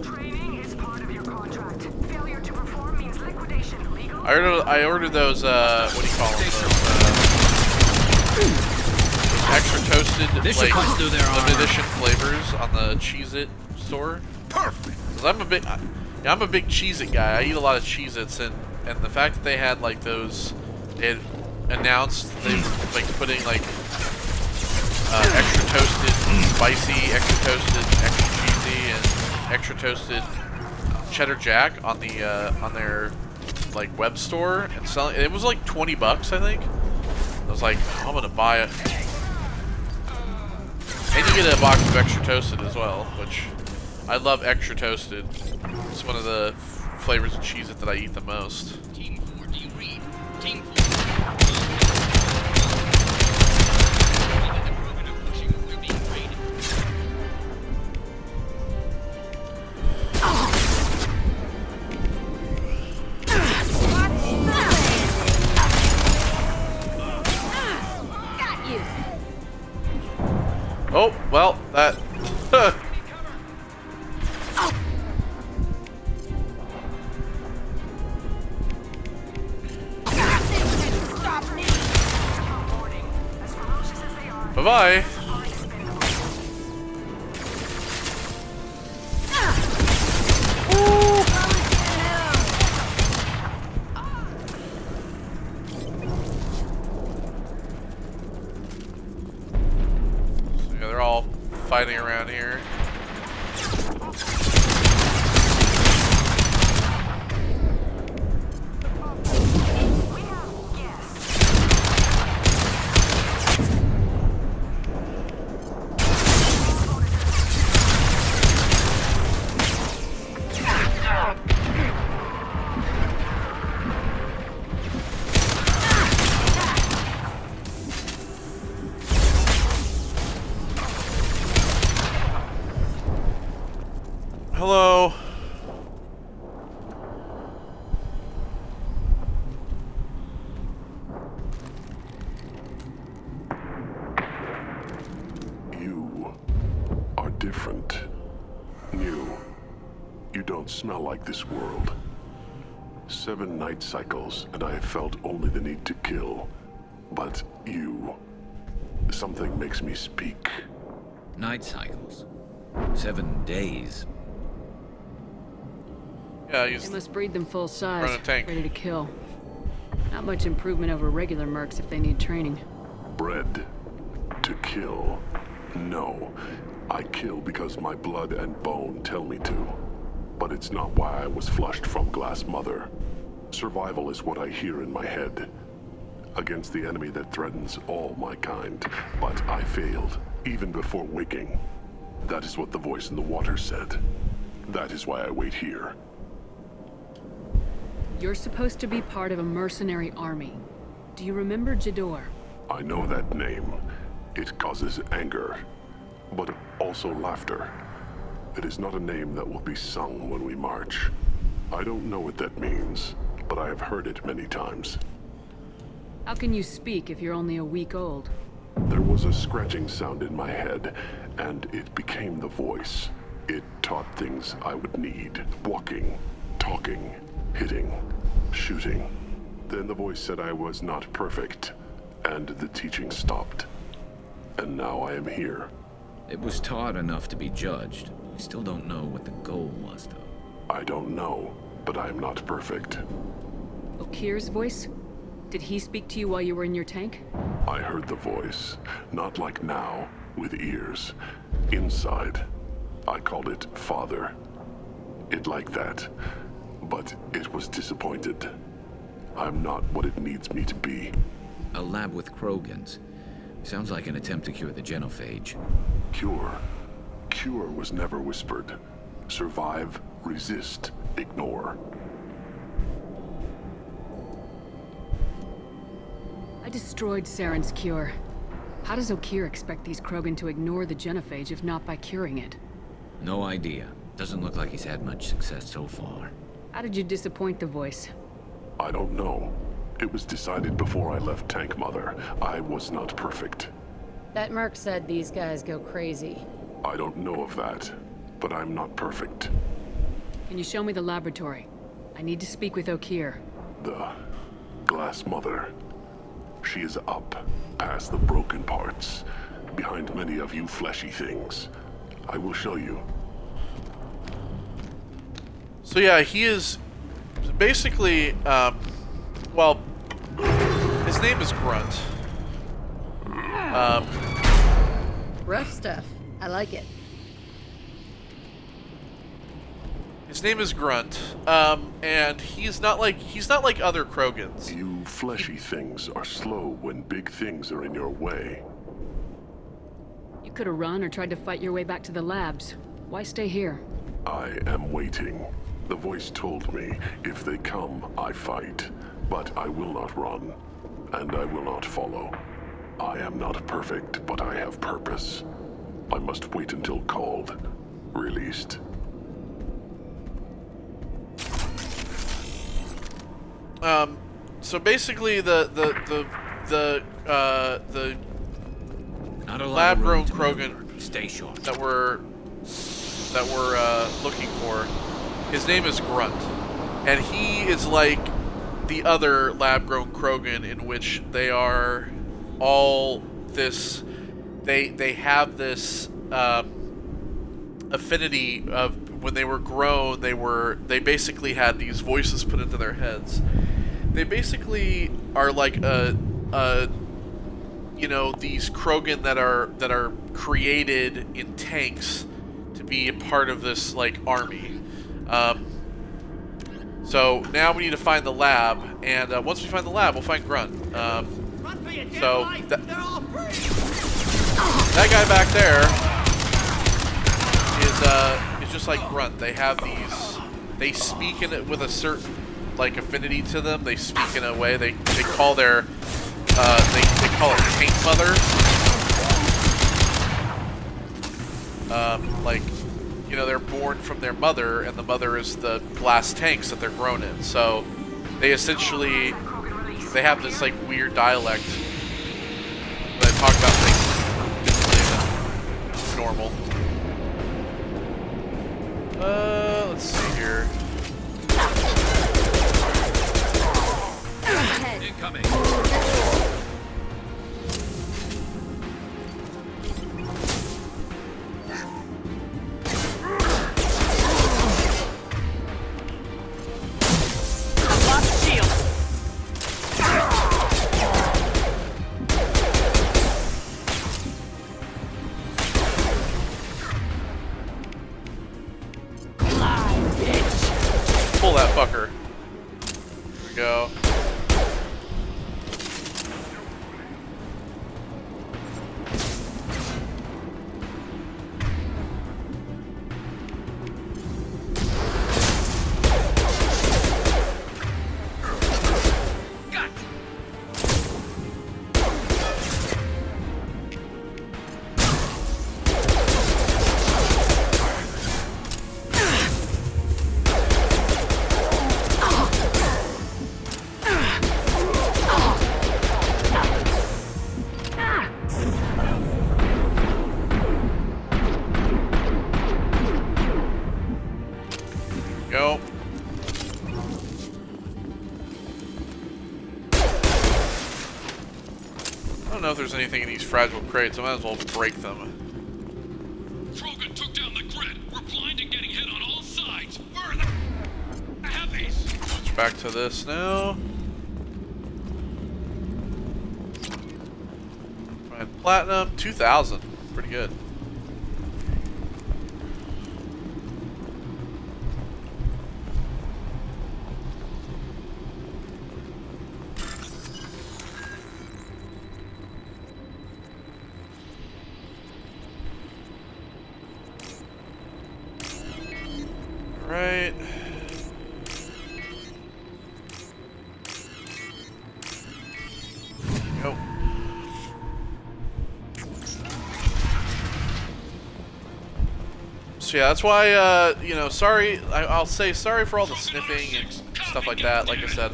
Speaker 2: Training is part of your contract. Failure to perform means liquidation. Legal?
Speaker 1: I ordered those, what do you call them? Those extra toasted, like, limited edition flavors on the Cheez-It store. Perfect! Because I'm a big Cheez-It guy. I eat a lot of Cheez-Its, and the fact that they had, like, those, they had announced they were, like, putting, like, extra toasted spicy, extra toasted extra cheesy, and extra toasted cheddar jack on the on their like web store and selling. It was like $20, I think. I was like, I'm gonna buy it. And you get a box of extra toasted as well, which I love extra toasted. It's one of the flavors of Cheez-It that I eat the most.
Speaker 4: Team 4, do you read? Team 4.
Speaker 1: Oh, well, that... Bye-bye. They're all fighting around here. Hello.
Speaker 8: You are different. New. You don't smell like this world. 7 night cycles, and I have felt only the need to kill. But you... something makes me speak.
Speaker 5: Night cycles. 7 days.
Speaker 1: Yeah,
Speaker 3: They must breed them full size,
Speaker 1: running a tank.
Speaker 3: ready to kill. Not much improvement over regular mercs if they need training.
Speaker 8: Bred to kill. No. I kill because my blood and bone tell me to. But it's not why I was flushed from Glass Mother. Survival is what I hear in my head. Against the enemy that threatens all my kind. But I failed, even before waking. That is what the voice in the water said. That is why I wait here.
Speaker 3: You're supposed to be part of a mercenary army. Do you remember Jador?
Speaker 8: I know that name. It causes anger, but also laughter. It is not a name that will be sung when we march. I don't know what that means, but I have heard it many times.
Speaker 3: How can you speak if you're only a week old?
Speaker 8: There was a scratching sound in my head, and it became the voice. It taught things I would need. Walking, talking, hitting, shooting. Then the voice said I was not perfect, and the teaching stopped. And now I am here.
Speaker 5: It was taught enough to be judged. We still don't know what the goal was, though.
Speaker 8: I don't know, but I am not perfect.
Speaker 3: Okir's voice? Did he speak to you while you were in your tank?
Speaker 8: I heard the voice, not like now, with ears. Inside. I called it Father. It like that. But it was disappointed. I'm not what it needs me to be.
Speaker 5: A lab with Krogans. Sounds like an attempt to cure the genophage.
Speaker 8: Cure. Cure was never whispered. Survive, resist, ignore.
Speaker 3: I destroyed Saren's cure. How does Okir expect these Krogan to ignore the genophage if not by curing it?
Speaker 5: No idea. Doesn't look like he's had much success so far.
Speaker 3: How did you disappoint the voice?
Speaker 8: I don't know. It was decided before I left Tank Mother. I was not perfect.
Speaker 12: That merc said these guys go crazy.
Speaker 8: I don't know of that, but I'm not perfect.
Speaker 3: Can you show me the laboratory? I need to speak with Okir.
Speaker 8: The Glass Mother. She is up, past the broken parts, behind many of you fleshy things. I will show you.
Speaker 1: So yeah, he is basically, well, his name is Grunt.
Speaker 12: Rough stuff. I like it.
Speaker 1: His name is Grunt, and he's not like other Krogans.
Speaker 8: You fleshy things are slow when big things are in your way.
Speaker 3: You could have run or tried to fight your way back to the labs. Why stay here?
Speaker 8: I am waiting. The voice told me, if they come, I fight. But I will not run, and I will not follow. I am not perfect, but I have purpose. I must wait until called, released.
Speaker 1: So basically the lab-grown Krogan that we're looking for, his name is Grunt, and he is like the other lab-grown Krogan, in which they are all this. They have this affinity of when they were grown. They basically had these voices put into their heads. They basically are like these Krogan that are created in tanks to be a part of this like army. So now we need to find the lab, and once we find the lab, we'll find Grunt. So that guy back there is just like Grunt. They have these. They speak in it with a certain like affinity to them. They speak in a way they call their they call it Tank Mother. Like, you know, they're born from their mother, and the mother is the glass tanks that they're grown in. So they essentially have this like weird dialect. They talk about things differently than normal. Let's see here.
Speaker 20: Incoming.
Speaker 1: that fucker. There we go. Go. I don't know if there's anything in these fragile crates. I might as well break them.
Speaker 9: Krogan took down the grid. We're blind and getting hit on all sides. Further. Heavies.
Speaker 1: Switch back to this now. Find platinum, 2,000. Pretty good. Right. Go. So yeah, that's why, you know, sorry, I'll say sorry for all the sniffing and stuff like that. Like I said,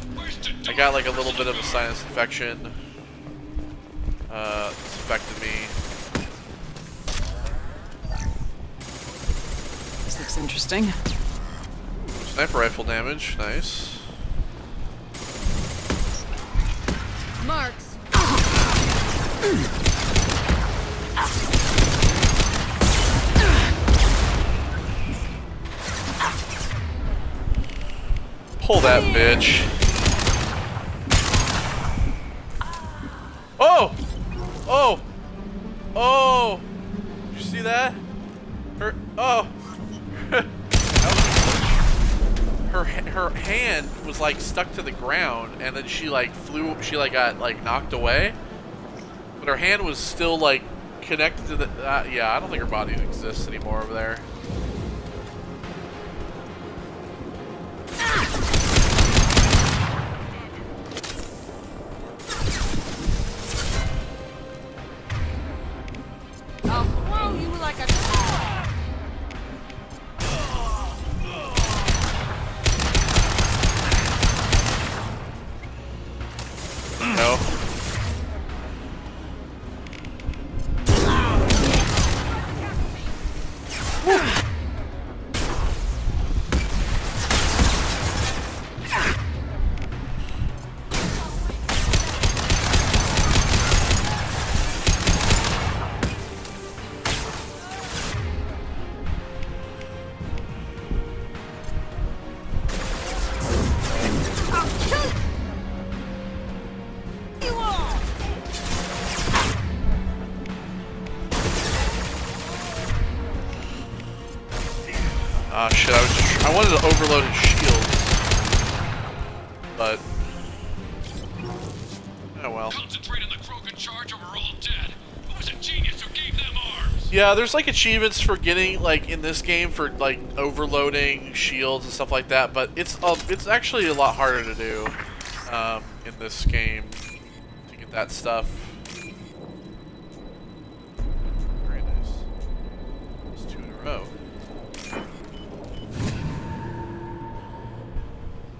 Speaker 1: I got like a little bit of a sinus infection. It's affected me.
Speaker 3: This looks interesting.
Speaker 1: Sniper rifle damage, nice.
Speaker 3: Marks.
Speaker 1: Pull that bitch. Oh! Oh! Oh! Did you see that? Her, oh! her hand was like stuck to the ground, and then she like flew, she like got like knocked away, but her hand was still like connected to the, yeah, I don't think her body exists anymore over there.
Speaker 11: I'll throw you like a...
Speaker 1: No. Ah, shit, I wanted to overload his shields, but oh well.
Speaker 9: Concentrate on the Krogan charge or we're all dead. Who was a genius who gave them arms?
Speaker 1: Yeah, there's like achievements for getting like in this game for like overloading shields and stuff like that, but it's actually a lot harder to do in this game to get that stuff. Very nice. It's 2 in a row.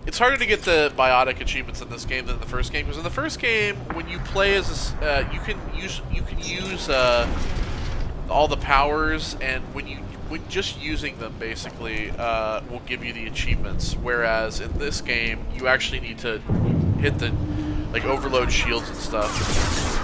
Speaker 1: It's harder to get the biotic achievements in this game than the first game, because in the first game, when you play as a, you can use all the powers, and when just using them basically will give you the achievements. Whereas in this game, you actually need to hit the like overload shields and stuff.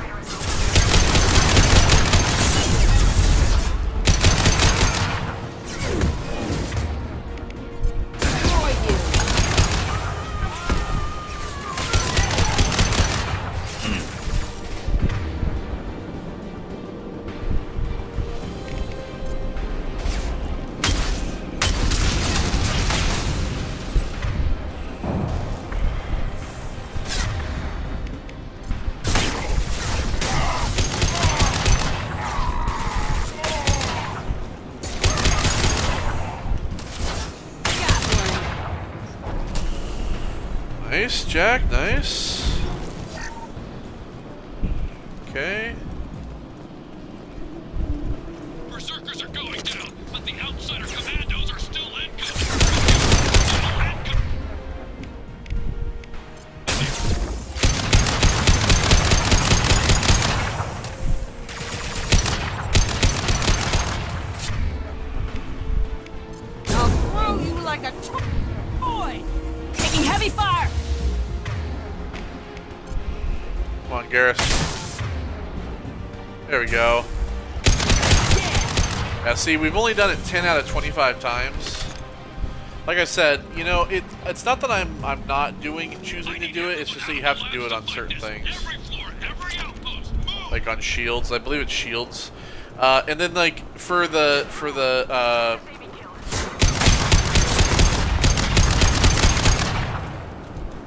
Speaker 1: Jack. Nice. Okay.
Speaker 9: Berserkers are going down, but the outsider commandos are still incoming.
Speaker 11: I'll throw you like a toy! Taking heavy fire!
Speaker 1: Come on, Garrus. There we go. Yeah, see, we've only done it 10 out of 25 times. Like I said, you know, it's not that I'm not choosing to do it, it's just that you have to do it on certain things. Like on shields, I believe it's shields. And then like for the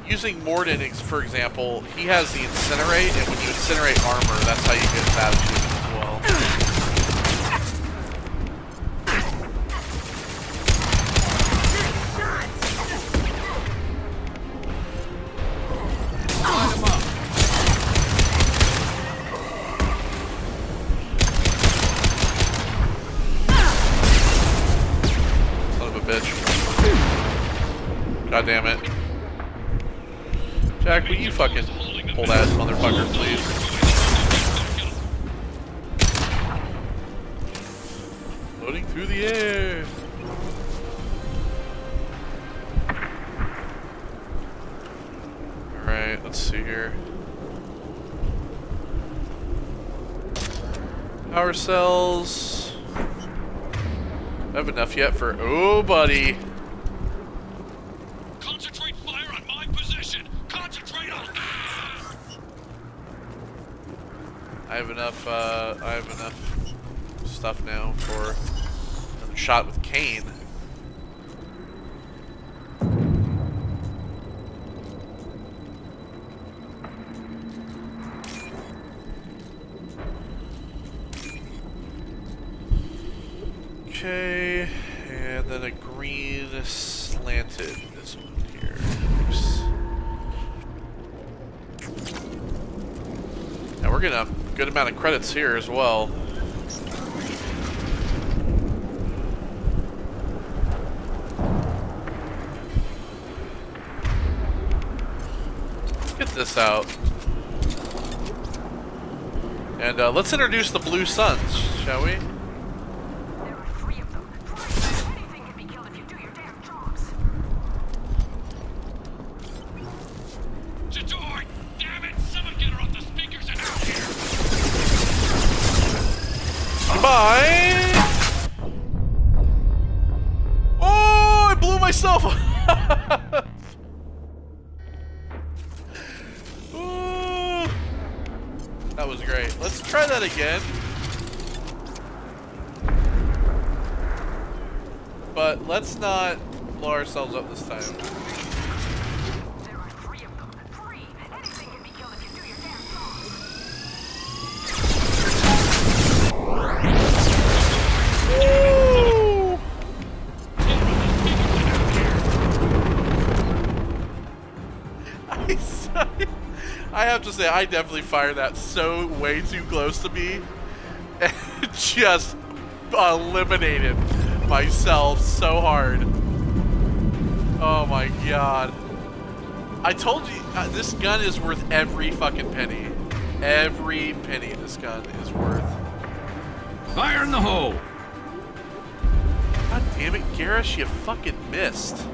Speaker 1: using Morden, for example, he has the incinerate, and when you incinerate armor, that's how you get that achievement as well. Son of a bitch. God damn it. Jack, will you fucking pull that motherfucker, please? Floating through the air. Alright, let's see here. Power cells. I have enough yet for... Oh, buddy.
Speaker 9: Concentrate fire on my position! Concentrate on...
Speaker 1: I have enough stuff now for another shot with Kane. Okay, and then a green slanted, this one here. Oops. Now we're getting a good amount of credits here as well. Let's get this out. And let's introduce the Blue Suns, shall we? Bye. Oh, I blew myself up. Oh, that was great. Let's try that again. But let's not blow ourselves up this time. I have to say, I definitely fired that so way too close to me and just eliminated myself so hard. Oh my god. I told you, this gun is worth every fucking penny. Every penny this gun is worth.
Speaker 5: Fire in the hole!
Speaker 1: God damn it, Garrus, you fucking missed.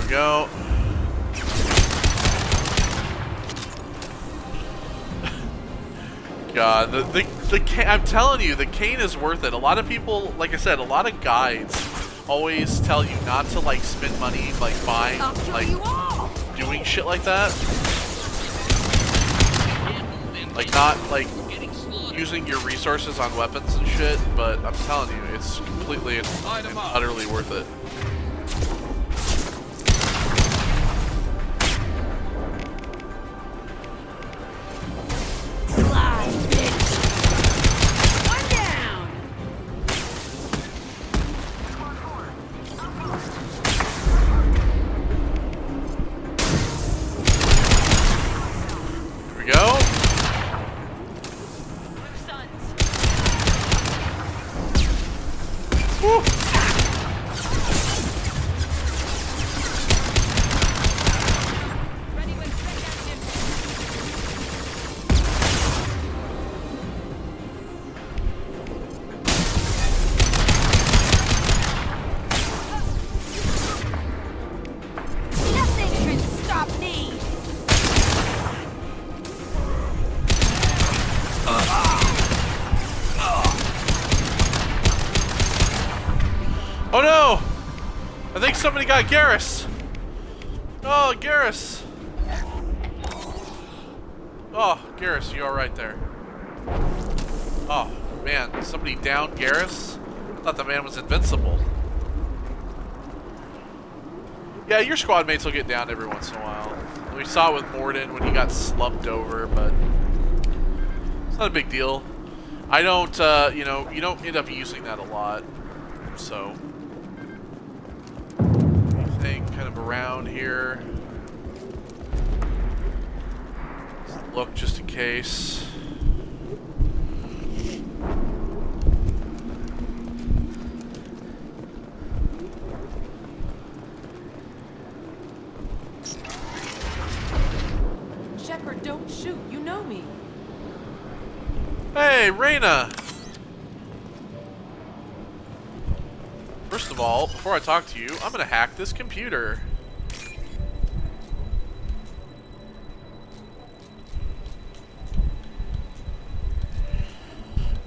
Speaker 1: Go. God, the I'm telling you, the cane is worth it. A lot of people, like I said, a lot of guides always tell you not to like spend money like buying, like doing shit like that. Like not like using your resources on weapons and shit, but I'm telling you, it's completely and utterly worth it. Oh no! I think somebody got Garrus! Oh, Garrus! Oh, Garrus, you alright there? Oh, man, somebody downed Garrus? Thought the man was invincible. Yeah, your squad mates will get down every once in a while. We saw it with Morden when he got slumped over, but it's not a big deal. I don't, you know, you don't end up using that a lot, so... Anything kind of around here? Let's look just in case.
Speaker 6: Shepard, don't shoot. You know me.
Speaker 1: Hey, Reyna! First of all, before I talk to you, I'm gonna hack this computer.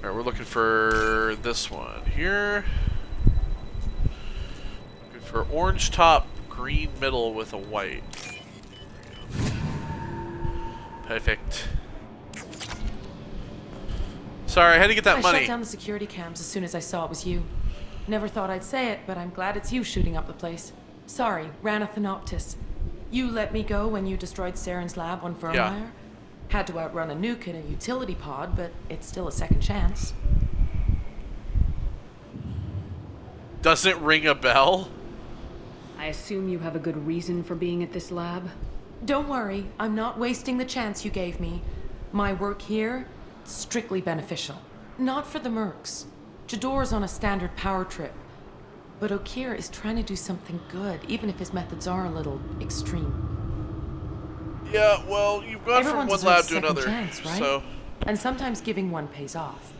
Speaker 1: Alright, we're looking for this one here. Looking for orange top, green middle with a white. Perfect. Sorry, I had to get that money.
Speaker 6: I shut down the security cams as soon as I saw it was you. Never thought I'd say it, but I'm glad it's you shooting up the place. Sorry, Rana Thanoptis. You let me go when you destroyed Saren's lab on Vermeer.
Speaker 1: Yeah.
Speaker 6: Had to outrun a nuke in a utility pod, but it's still a second chance.
Speaker 1: Doesn't ring a bell?
Speaker 3: I assume you have a good reason for being at this lab?
Speaker 6: Don't worry, I'm not wasting the chance you gave me. My work here, strictly beneficial. Not for the mercs. Jador's on a standard power trip. But Okir is trying to do something good, even if his methods are a little extreme.
Speaker 1: Yeah, well, you've gone from one lab to another,
Speaker 6: chance, right?
Speaker 1: so...
Speaker 6: And sometimes giving one pays off.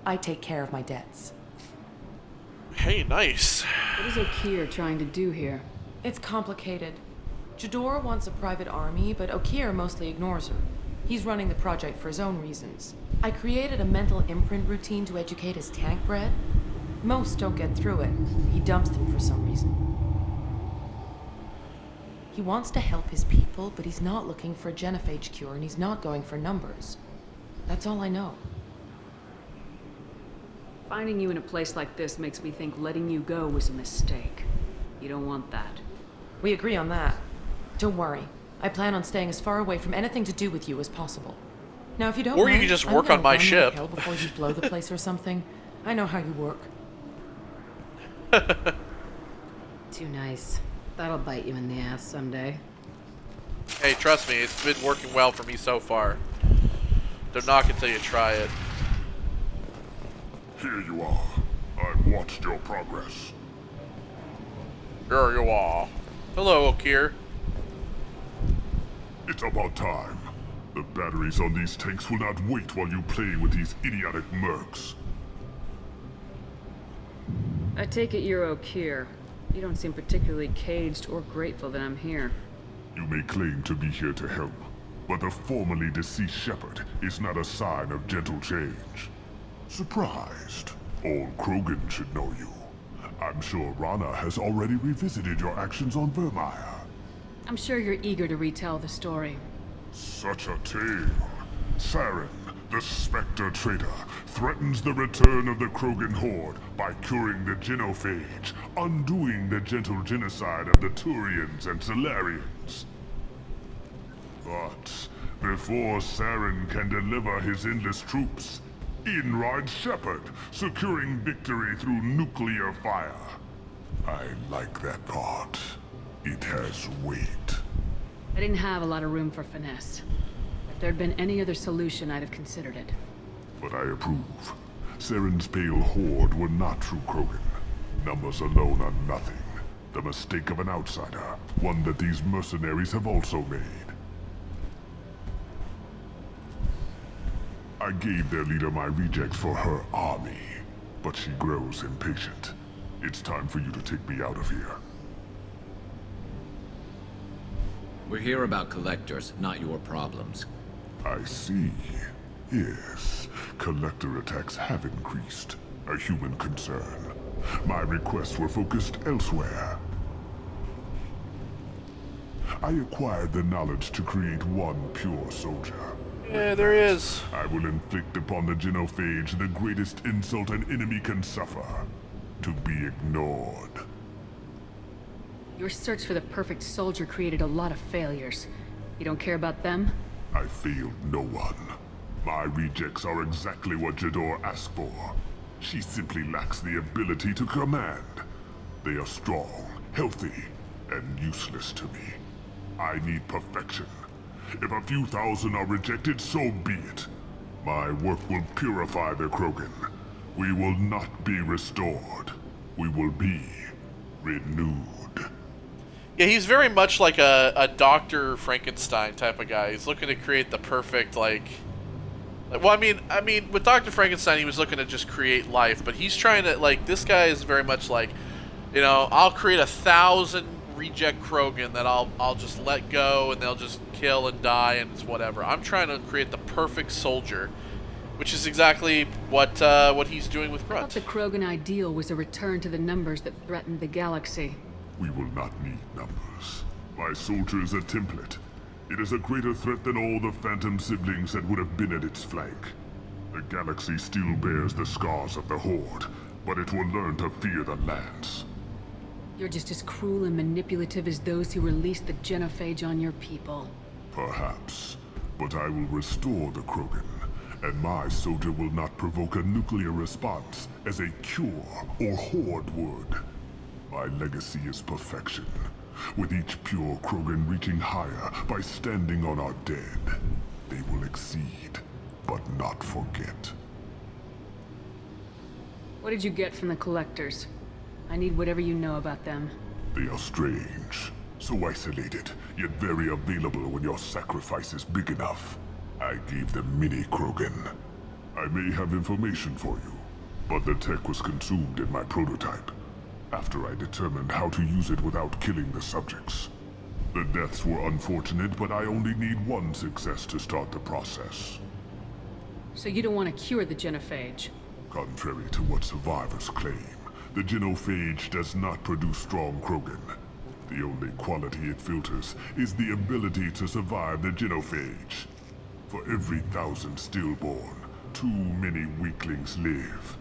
Speaker 6: I take care of my debts.
Speaker 1: Hey, nice.
Speaker 3: What is Okir trying to do here?
Speaker 6: It's complicated. Jador wants a private army, but Okir mostly ignores her. He's running the project for his own reasons. I created a mental imprint routine to educate his tank bred. Most don't get through it. He dumps them for some reason. He wants to help his people, but he's not looking for a genophage cure, and he's not going for numbers. That's all I know.
Speaker 3: Finding you in a place like this makes me think letting you go was a mistake. You don't want that.
Speaker 6: We agree on that. Don't worry. I plan on staying as far away from anything to do with you as possible. Now, if you don't
Speaker 1: Or you
Speaker 6: mind,
Speaker 1: can just
Speaker 6: I'm
Speaker 1: work
Speaker 6: gonna
Speaker 1: on my
Speaker 6: run like
Speaker 1: ship.
Speaker 6: hell before you blow the place or something. I know how you work.
Speaker 12: Too nice. That'll bite you in the ass someday.
Speaker 1: Hey, trust me, it's been working well for me so far. Don't knock until you try it.
Speaker 8: Here you are. I've watched your progress.
Speaker 1: Here you are. Hello, Okir.
Speaker 8: It's about time. The batteries on these tanks will not wait while you play with these idiotic mercs.
Speaker 3: I take it you're Okir. You don't seem particularly caged or grateful that I'm here.
Speaker 8: You may claim to be here to help, but the formerly deceased Shepard is not a sign of gentle change. Surprised? Old Krogan should know you. I'm sure Rana has already revisited your actions on Vermeer.
Speaker 3: I'm sure you're eager to retell the story.
Speaker 8: Such a tale. Saren,
Speaker 10: The Spectre traitor threatens the return of the Krogan horde by curing the genophage, undoing the gentle genocide of the Turians and Solarians. But before Saren can deliver his endless troops, in rides Shepard, securing victory through nuclear fire. I like that part. It has weight.
Speaker 3: I didn't have a lot of room for finesse. If there'd been any other solution, I'd have considered it.
Speaker 10: But I approve. Saren's pale horde were not true Krogan. Numbers alone are nothing. The mistake of an outsider, one that these mercenaries have also made. I gave their leader my rejects for her army, but she grows impatient. It's time for you to take me out of here.
Speaker 5: We're here about collectors, not your problems.
Speaker 10: I see. Yes, collector attacks have increased. A human concern. My requests were focused elsewhere. I acquired the knowledge to create one pure soldier.
Speaker 1: Yeah, there he is.
Speaker 10: I will inflict upon the genophage the greatest insult an enemy can suffer. To be ignored.
Speaker 3: Your search for the perfect soldier created a lot of failures. You don't care about them?
Speaker 10: I failed no one. My rejects are exactly what Jador asked for. She simply lacks the ability to command. They are strong, healthy, and useless to me. I need perfection. If a few thousand are rejected, so be it. My work will purify the Krogan. We will not be restored. We will be renewed.
Speaker 1: Yeah, he's very much like a Dr. Frankenstein type of guy. He's looking to create the perfect, well, I mean, with Dr. Frankenstein, he was looking to just create life, but he's trying to, this guy is very much like, I'll create 1,000 reject Krogan that I'll just let go, and they'll just kill and die, and it's whatever. I'm trying to create the perfect soldier, which is exactly what he's doing with Grunt.
Speaker 3: I thought the Krogan ideal was a return to the numbers that threatened the galaxy.
Speaker 10: We will not need numbers. My soldier is a template. It is a greater threat than all the Phantom siblings that would have been at its flank. The galaxy still bears the scars of the Horde, but it will learn to fear the Lance.
Speaker 3: You're just as cruel and manipulative as those who released the genophage on your people.
Speaker 10: Perhaps, but I will restore the Krogan, and my soldier will not provoke a nuclear response as a cure or Horde would. My legacy is perfection, with each pure Krogan reaching higher by standing on our dead. They will exceed, but not forget.
Speaker 3: What did you get from the collectors? I need whatever you know about them.
Speaker 10: They are strange, so isolated, yet very available when your sacrifice is big enough. I gave them mini Krogan. I may have information for you, but the tech was consumed in my prototype, after I determined how to use it without killing the subjects. The deaths were unfortunate, but I only need one success to start the process.
Speaker 3: So you don't want to cure the genophage?
Speaker 10: Contrary to what survivors claim, the genophage does not produce strong Krogan. The only quality it filters is the ability to survive the genophage. For every 1,000 stillborn, too many weaklings live.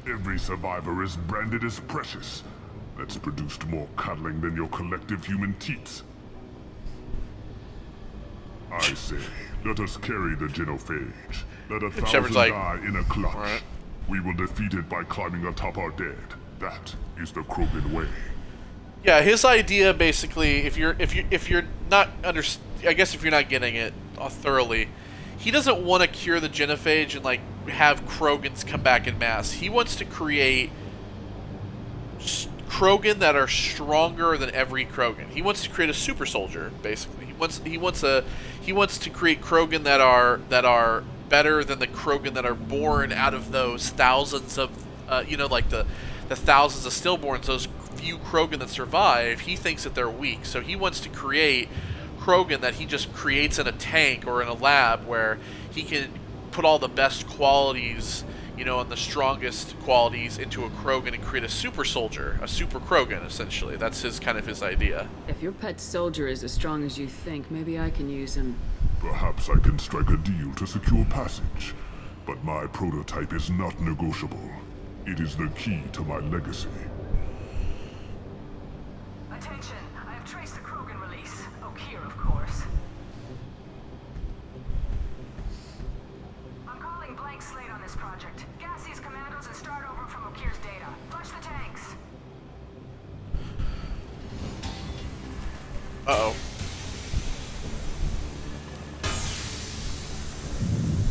Speaker 10: Every survivor is branded as precious. That's produced more cuddling than your collective human teats. I say, let us carry the genophage. Let 1,000 die in a clutch. Right. We will defeat it by climbing atop our dead. That is the Krogan way.
Speaker 1: Yeah, his idea basically, if you're not I guess if you're not getting it thoroughly, he doesn't want to cure the genophage and have Krogans come back in mass. He wants to create Krogan that are stronger than every Krogan. He wants to create a super soldier, basically. He wants to create Krogan that are better than the Krogan that are born out of those thousands of the thousands of stillborns, those few Krogan that survive. He thinks that they're weak, so he wants to create Krogan that he just creates in a tank or in a lab where he can put all the best qualities, and the strongest qualities into a Krogan and create a super soldier, a super Krogan, essentially. That's his idea.
Speaker 3: If your pet soldier is as strong as you think, maybe I can use him.
Speaker 10: Perhaps I can strike a deal to secure passage. But my prototype is not negotiable. It is the key to my legacy.
Speaker 14: Attention, I have traced the Krogan release. Okeer, of course. I'm calling blank slate on this project. Gas these commandos and start over from Okeer's data. Flush the tanks.
Speaker 1: Uh-oh.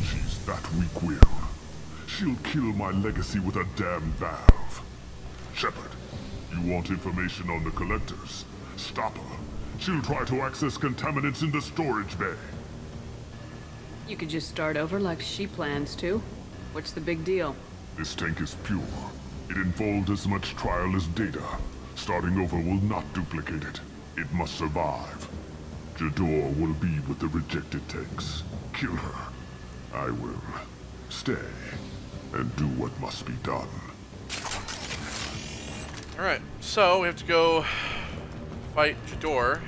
Speaker 10: She's that weak-willed. She'll kill my legacy with a damn valve. Shepard, you want information on the collectors? Stop her. She'll try to access contaminants in the storage bay.
Speaker 3: You could just start over like she plans to. What's the big deal?
Speaker 10: This tank is pure. It involved as much trial as data. Starting over will not duplicate it. It must survive. Jador will be with the rejected tanks. Kill her. I will stay and do what must be done.
Speaker 1: Alright, so we have to go fight Jador.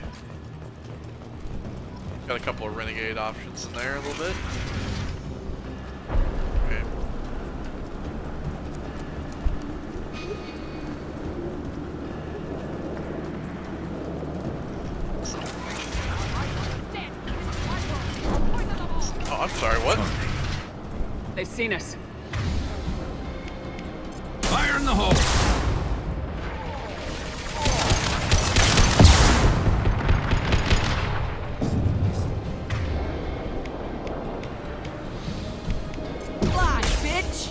Speaker 1: Got a couple of renegade options in there a little bit. Okay. Oh, I'm sorry, what?
Speaker 3: They've seen us.
Speaker 21: Fire in the hole!
Speaker 14: Fly, bitch!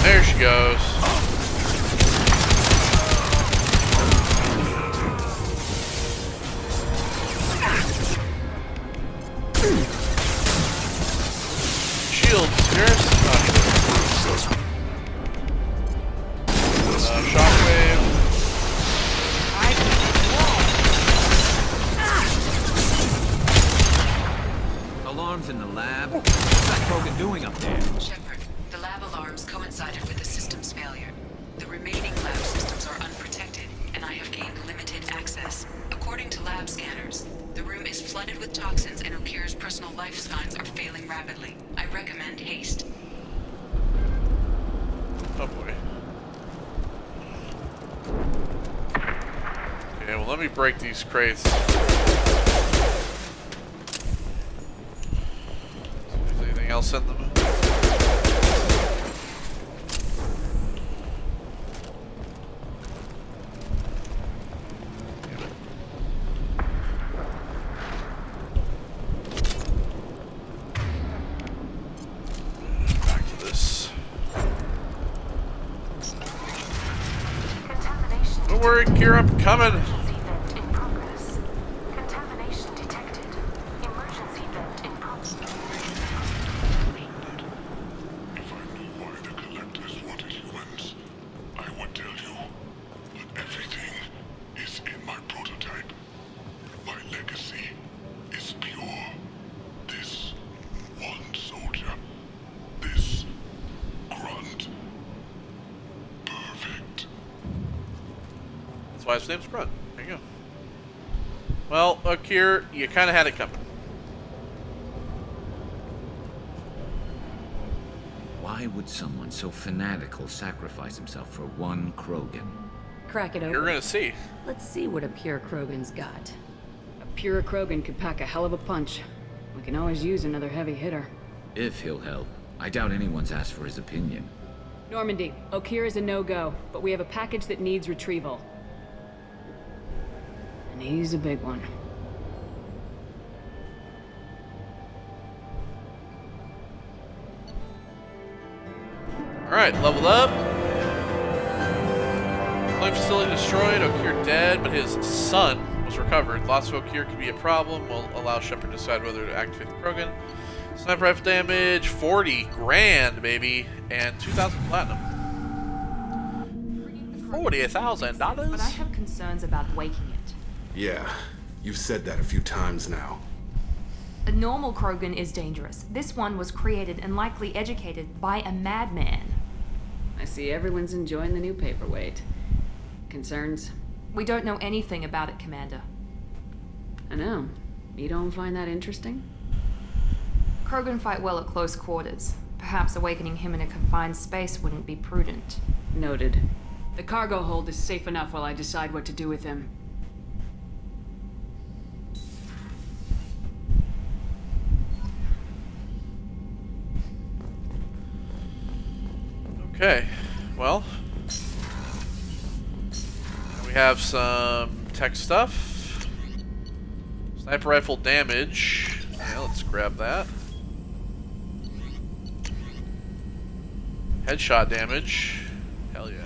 Speaker 1: There she goes. Shield, Scarce. Shockwave.
Speaker 5: Alarms in the lab? What's that Krogan doing up there?
Speaker 3: Shepard, the lab alarms coincided with the system's failure. The remaining lab systems are unprotected, and I have gained limited access. According to lab scanners, the room is flooded with toxins and Okeer's personal life signs are failing rapidly. I recommend haste.
Speaker 1: Oh boy. Okay, well let me break these crates. Is there anything else in them? Back to this. Don't worry, Kira, I'm coming.
Speaker 14: Event in progress. Contamination detected. Emergency vent in progress.
Speaker 10: If I knew why the collectors wanted humans, I would tell you. But everything is in my prototype. My legacy is pure. This one soldier. This grunt. Perfect.
Speaker 1: That's why his name's Grunt. There you go. Well, Okeer, you kind of had it coming.
Speaker 5: Why would someone so fanatical sacrifice himself for one Krogan?
Speaker 12: Crack it open.
Speaker 1: You're gonna see.
Speaker 12: Let's see what a pure Krogan's got.
Speaker 3: A pure Krogan could pack a hell of a punch. We can always use another heavy hitter.
Speaker 5: If he'll help. I doubt anyone's asked for his opinion.
Speaker 3: Normandy, Okeer is a no-go, but we have a package that needs retrieval. And he's a big one.
Speaker 1: Alright, leveled up. Life facility destroyed, Okeer dead, but his son was recovered. Lots of Okeer could be a problem. We'll allow Shepard to decide whether to activate the Krogan. Sniper rifle damage, 40 grand, baby, and 2,000 platinum.
Speaker 13: But I
Speaker 1: $40,000.
Speaker 13: have concerns about waking it.
Speaker 15: Yeah. You've said that a few times now.
Speaker 13: A normal Krogan is dangerous. This one was created and likely educated by a madman.
Speaker 16: I see everyone's enjoying the new paperweight. Concerns?
Speaker 13: We don't know anything about it, Commander.
Speaker 16: I know. You don't find that interesting?
Speaker 13: Krogan fight well at close quarters. Perhaps awakening him in a confined space wouldn't be prudent.
Speaker 16: Noted. The cargo hold is safe enough while I decide what to do with him.
Speaker 1: Okay, well, we have some tech stuff. Sniper rifle damage. Yeah, let's grab that. Headshot damage. Hell yeah.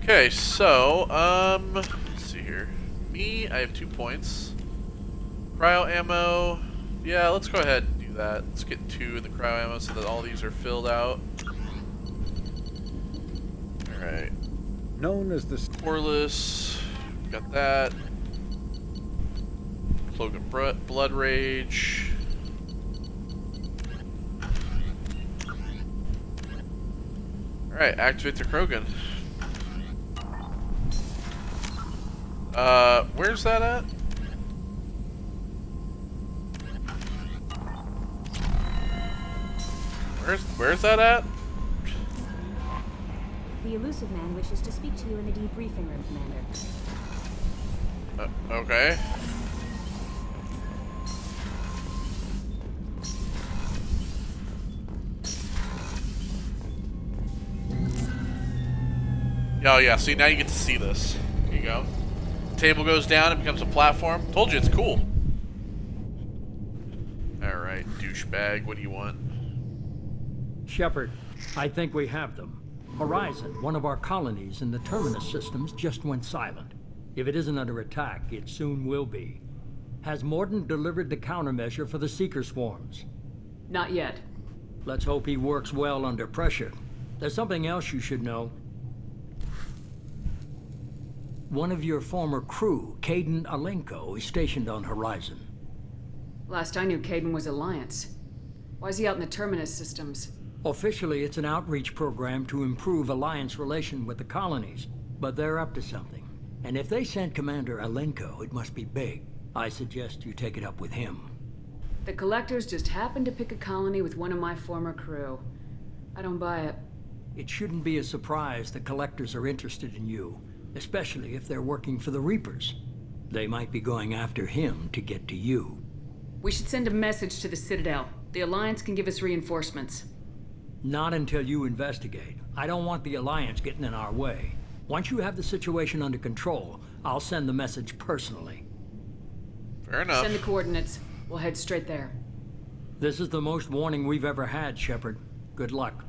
Speaker 1: Okay, so, let's see here. Me, I have 2 points. Cryo ammo. Yeah, let's go ahead and do that. Let's get 2 in the cryo ammo so that all these are filled out. Alright.
Speaker 18: Known as the
Speaker 1: Poreless. Got that. Cloak of Blood Rage. Alright, activate the Krogan. Where's that at? Where's that at?
Speaker 24: The elusive man wishes to speak to you in the debriefing room, Commander.
Speaker 1: Okay. Oh yeah, see, now you get to see this. Here you go. Table goes down, it becomes a platform. Told you, it's cool. Alright, douchebag, what do you want?
Speaker 25: Shepard, I think we have them. Horizon, one of our colonies in the Terminus systems, just went silent. If it isn't under attack, it soon will be. Has Mordin delivered the countermeasure for the Seeker swarms?
Speaker 16: Not yet.
Speaker 25: Let's hope he works well under pressure. There's something else you should know. One of your former crew, Kaidan Alenko, is stationed on Horizon.
Speaker 16: Last I knew, Kaidan was Alliance. Why is he out in the Terminus systems?
Speaker 25: Officially, it's an outreach program to improve Alliance relation with the colonies, but they're up to something. And if they sent Commander Alenko, it must be big. I suggest you take it up with him.
Speaker 16: The Collectors just happened to pick a colony with one of my former crew. I don't buy it.
Speaker 25: It shouldn't be a surprise the Collectors are interested in you, especially if they're working for the Reapers. They might be going after him to get to you.
Speaker 16: We should send a message to the Citadel. The Alliance can give us reinforcements.
Speaker 25: Not until you investigate. I don't want the Alliance getting in our way. Once you have the situation under control, I'll send the message personally.
Speaker 1: Fair enough.
Speaker 16: Send the coordinates. We'll head straight there.
Speaker 25: This is the most warning we've ever had, Shepard. Good luck.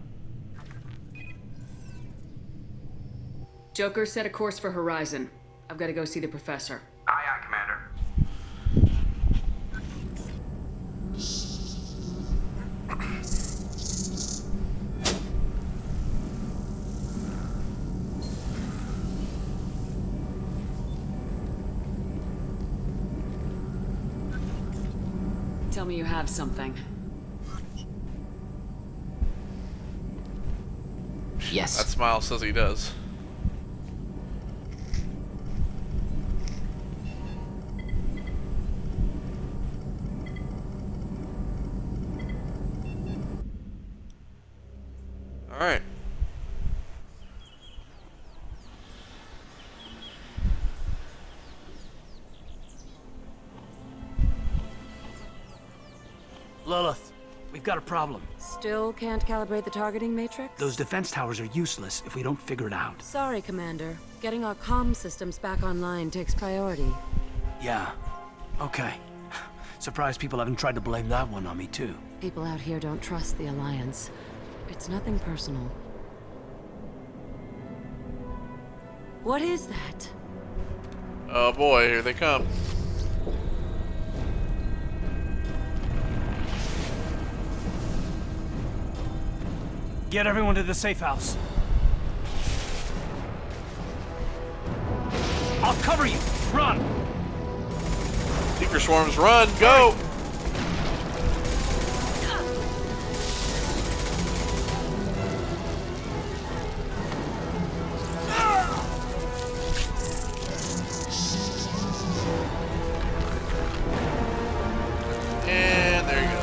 Speaker 16: Joker, set a course for Horizon. I've got to go see the Professor.
Speaker 2: Aye, aye, Commander.
Speaker 16: Tell me you have something.
Speaker 1: Yes. That smile says he does. Alright.
Speaker 26: Lilith, we've got a problem.
Speaker 12: Still can't calibrate the targeting matrix?
Speaker 26: Those defense towers are useless if we don't figure it out.
Speaker 12: Sorry, Commander. Getting our comm systems back online takes priority.
Speaker 26: Yeah. Okay. Surprised people haven't tried to blame that one on me, too.
Speaker 12: People out here don't trust the Alliance. It's nothing personal. What is that?
Speaker 1: Oh boy, here they come.
Speaker 26: Get everyone to the safe house. I'll cover you. Run!
Speaker 1: Seeker swarms, run! Go! And there he goes.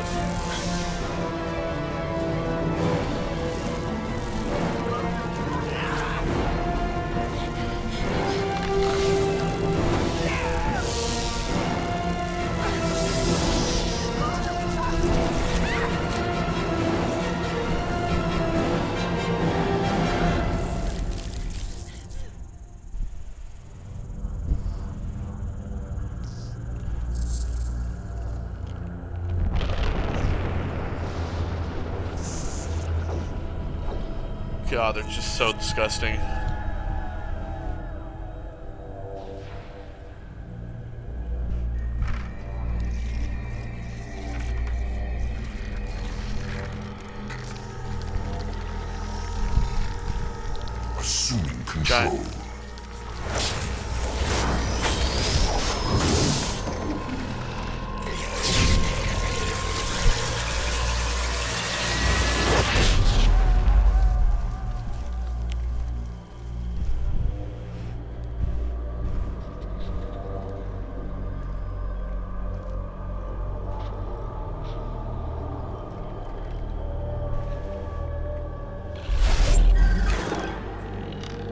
Speaker 1: God, they're just so disgusting.
Speaker 10: Assuming control.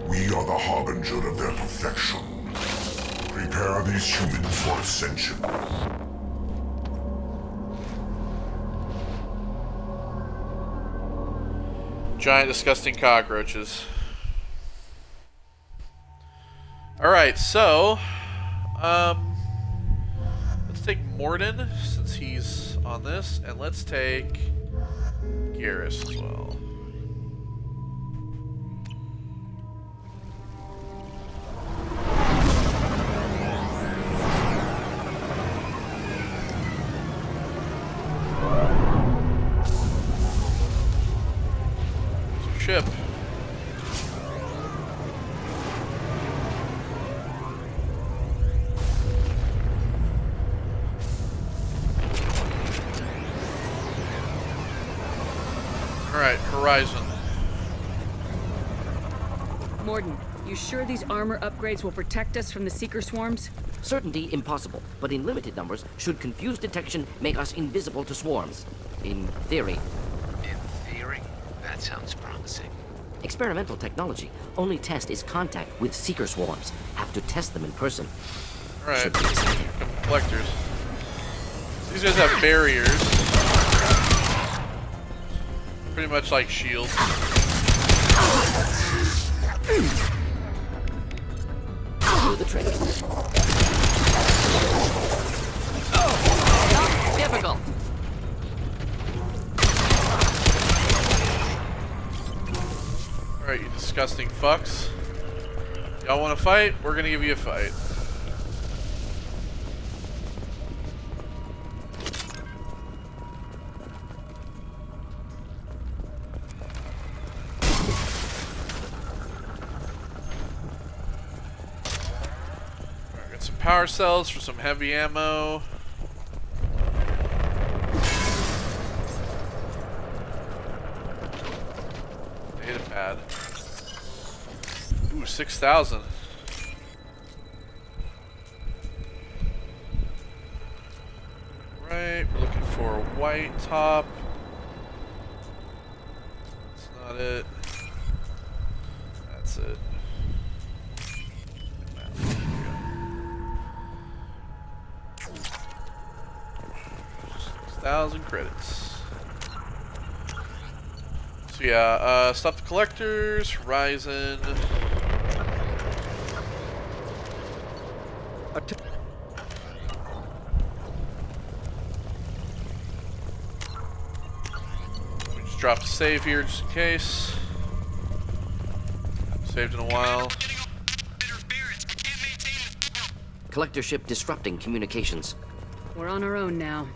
Speaker 10: We are the harbinger of their perfection. Prepare these humans for ascension.
Speaker 1: Giant disgusting cockroaches. Alright, so let's take Morden since he's on this, and let's take Garrus as well. Ship. Alright, Horizon.
Speaker 16: Morden, you sure these armor upgrades will protect us from the Seeker swarms?
Speaker 7: Certainty impossible, but in limited numbers, should confused detection make us invisible to swarms. In theory.
Speaker 5: In theory? That sounds promising.
Speaker 7: Experimental technology. Only test is contact with Seeker swarms. Have to test them in person.
Speaker 1: Alright, collectors. These guys have barriers. Pretty much like shields.
Speaker 7: Do the trick. Difficult.
Speaker 1: Alright, you disgusting fucks. Y'all want to fight? We're gonna give you a fight. Alright, got some power cells for some heavy ammo. Data pad. Ooh, 6,000. Right, we're looking for a white top. That's not it. That's it. 6,000 credits. So yeah, stop the collectors, Horizon. We just dropped a save here just in case. Haven't saved in a while.
Speaker 7: Collector ship disrupting communications.
Speaker 16: We're on our own now.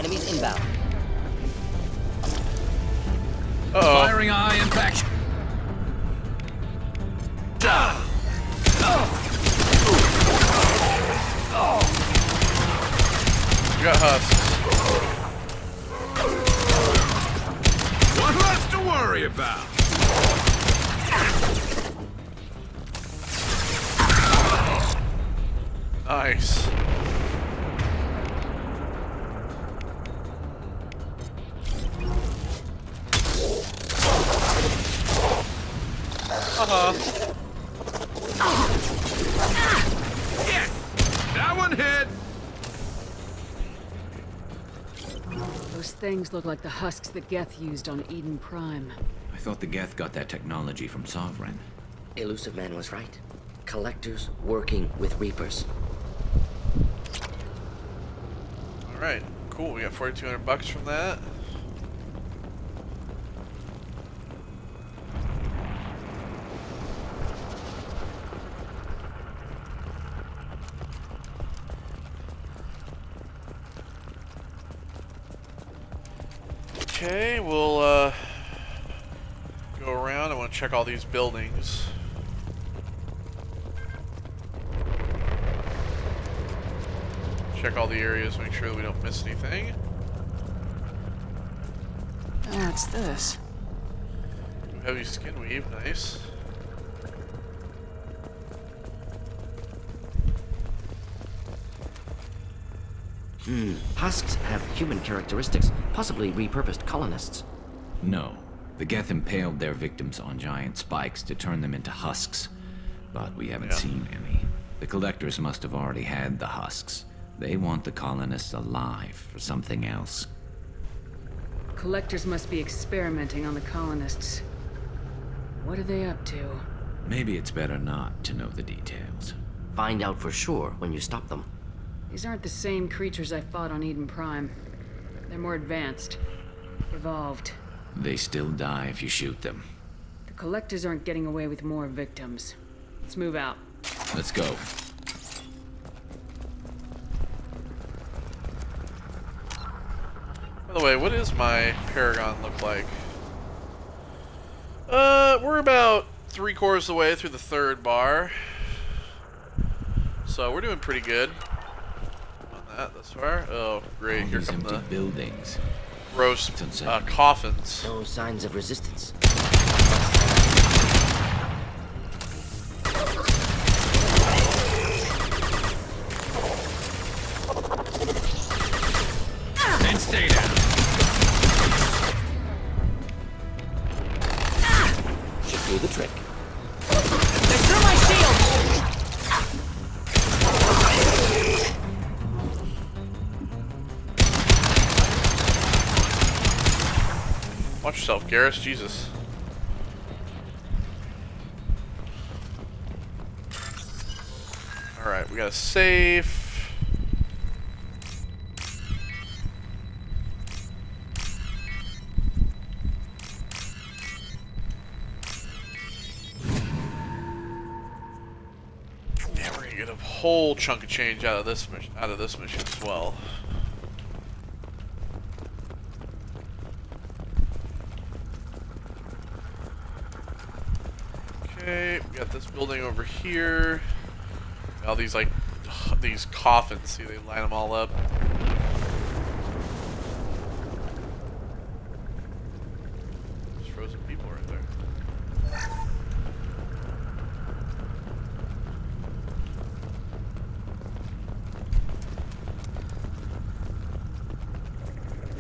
Speaker 7: Enemies inbound.
Speaker 1: Uh-oh.
Speaker 5: Firing eye impact.
Speaker 1: We got husks.
Speaker 5: One less to worry about.
Speaker 1: Nice.
Speaker 5: Yes! That one hit!
Speaker 16: Those things look like the husks that Geth used on Eden Prime.
Speaker 5: I thought the Geth got that technology from Sovereign.
Speaker 7: Elusive Man was right. Collectors working with Reapers.
Speaker 1: Alright, cool. We got $4,200 from that. Okay, we'll go around. I want to check all these buildings. Check all the areas, make sure that we don't miss anything.
Speaker 16: What's this?
Speaker 1: Heavy skin weave, nice.
Speaker 7: Husks have human characteristics, possibly repurposed colonists.
Speaker 5: No. The Geth impaled their victims on giant spikes to turn them into husks. But we haven't seen any. The collectors must have already had the husks. They want the colonists alive for something else.
Speaker 16: Collectors must be experimenting on the colonists. What are they up to?
Speaker 5: Maybe it's better not to know the details.
Speaker 7: Find out for sure when you stop them.
Speaker 16: These aren't the same creatures I fought on Eden Prime. They're more advanced. Evolved.
Speaker 5: They still die if you shoot them.
Speaker 16: The collectors aren't getting away with more victims. Let's move out.
Speaker 5: Let's go.
Speaker 1: By the way, what does my Paragon look like? We're about 3/4 of the way through the third bar. So we're doing pretty good on that thus far. Oh, great. Here come the
Speaker 5: buildings.
Speaker 1: Gross coffins.
Speaker 7: No signs of resistance.
Speaker 5: And stay down.
Speaker 7: Should do the trick.
Speaker 11: They threw my shield!
Speaker 1: Watch yourself, Garrus. Jesus. Alright, we got a safe. Yeah, we're gonna get a whole chunk of change out of this mission as well. Okay, we got this building over here. All these these coffins. See, they line them all up. There's frozen people right there.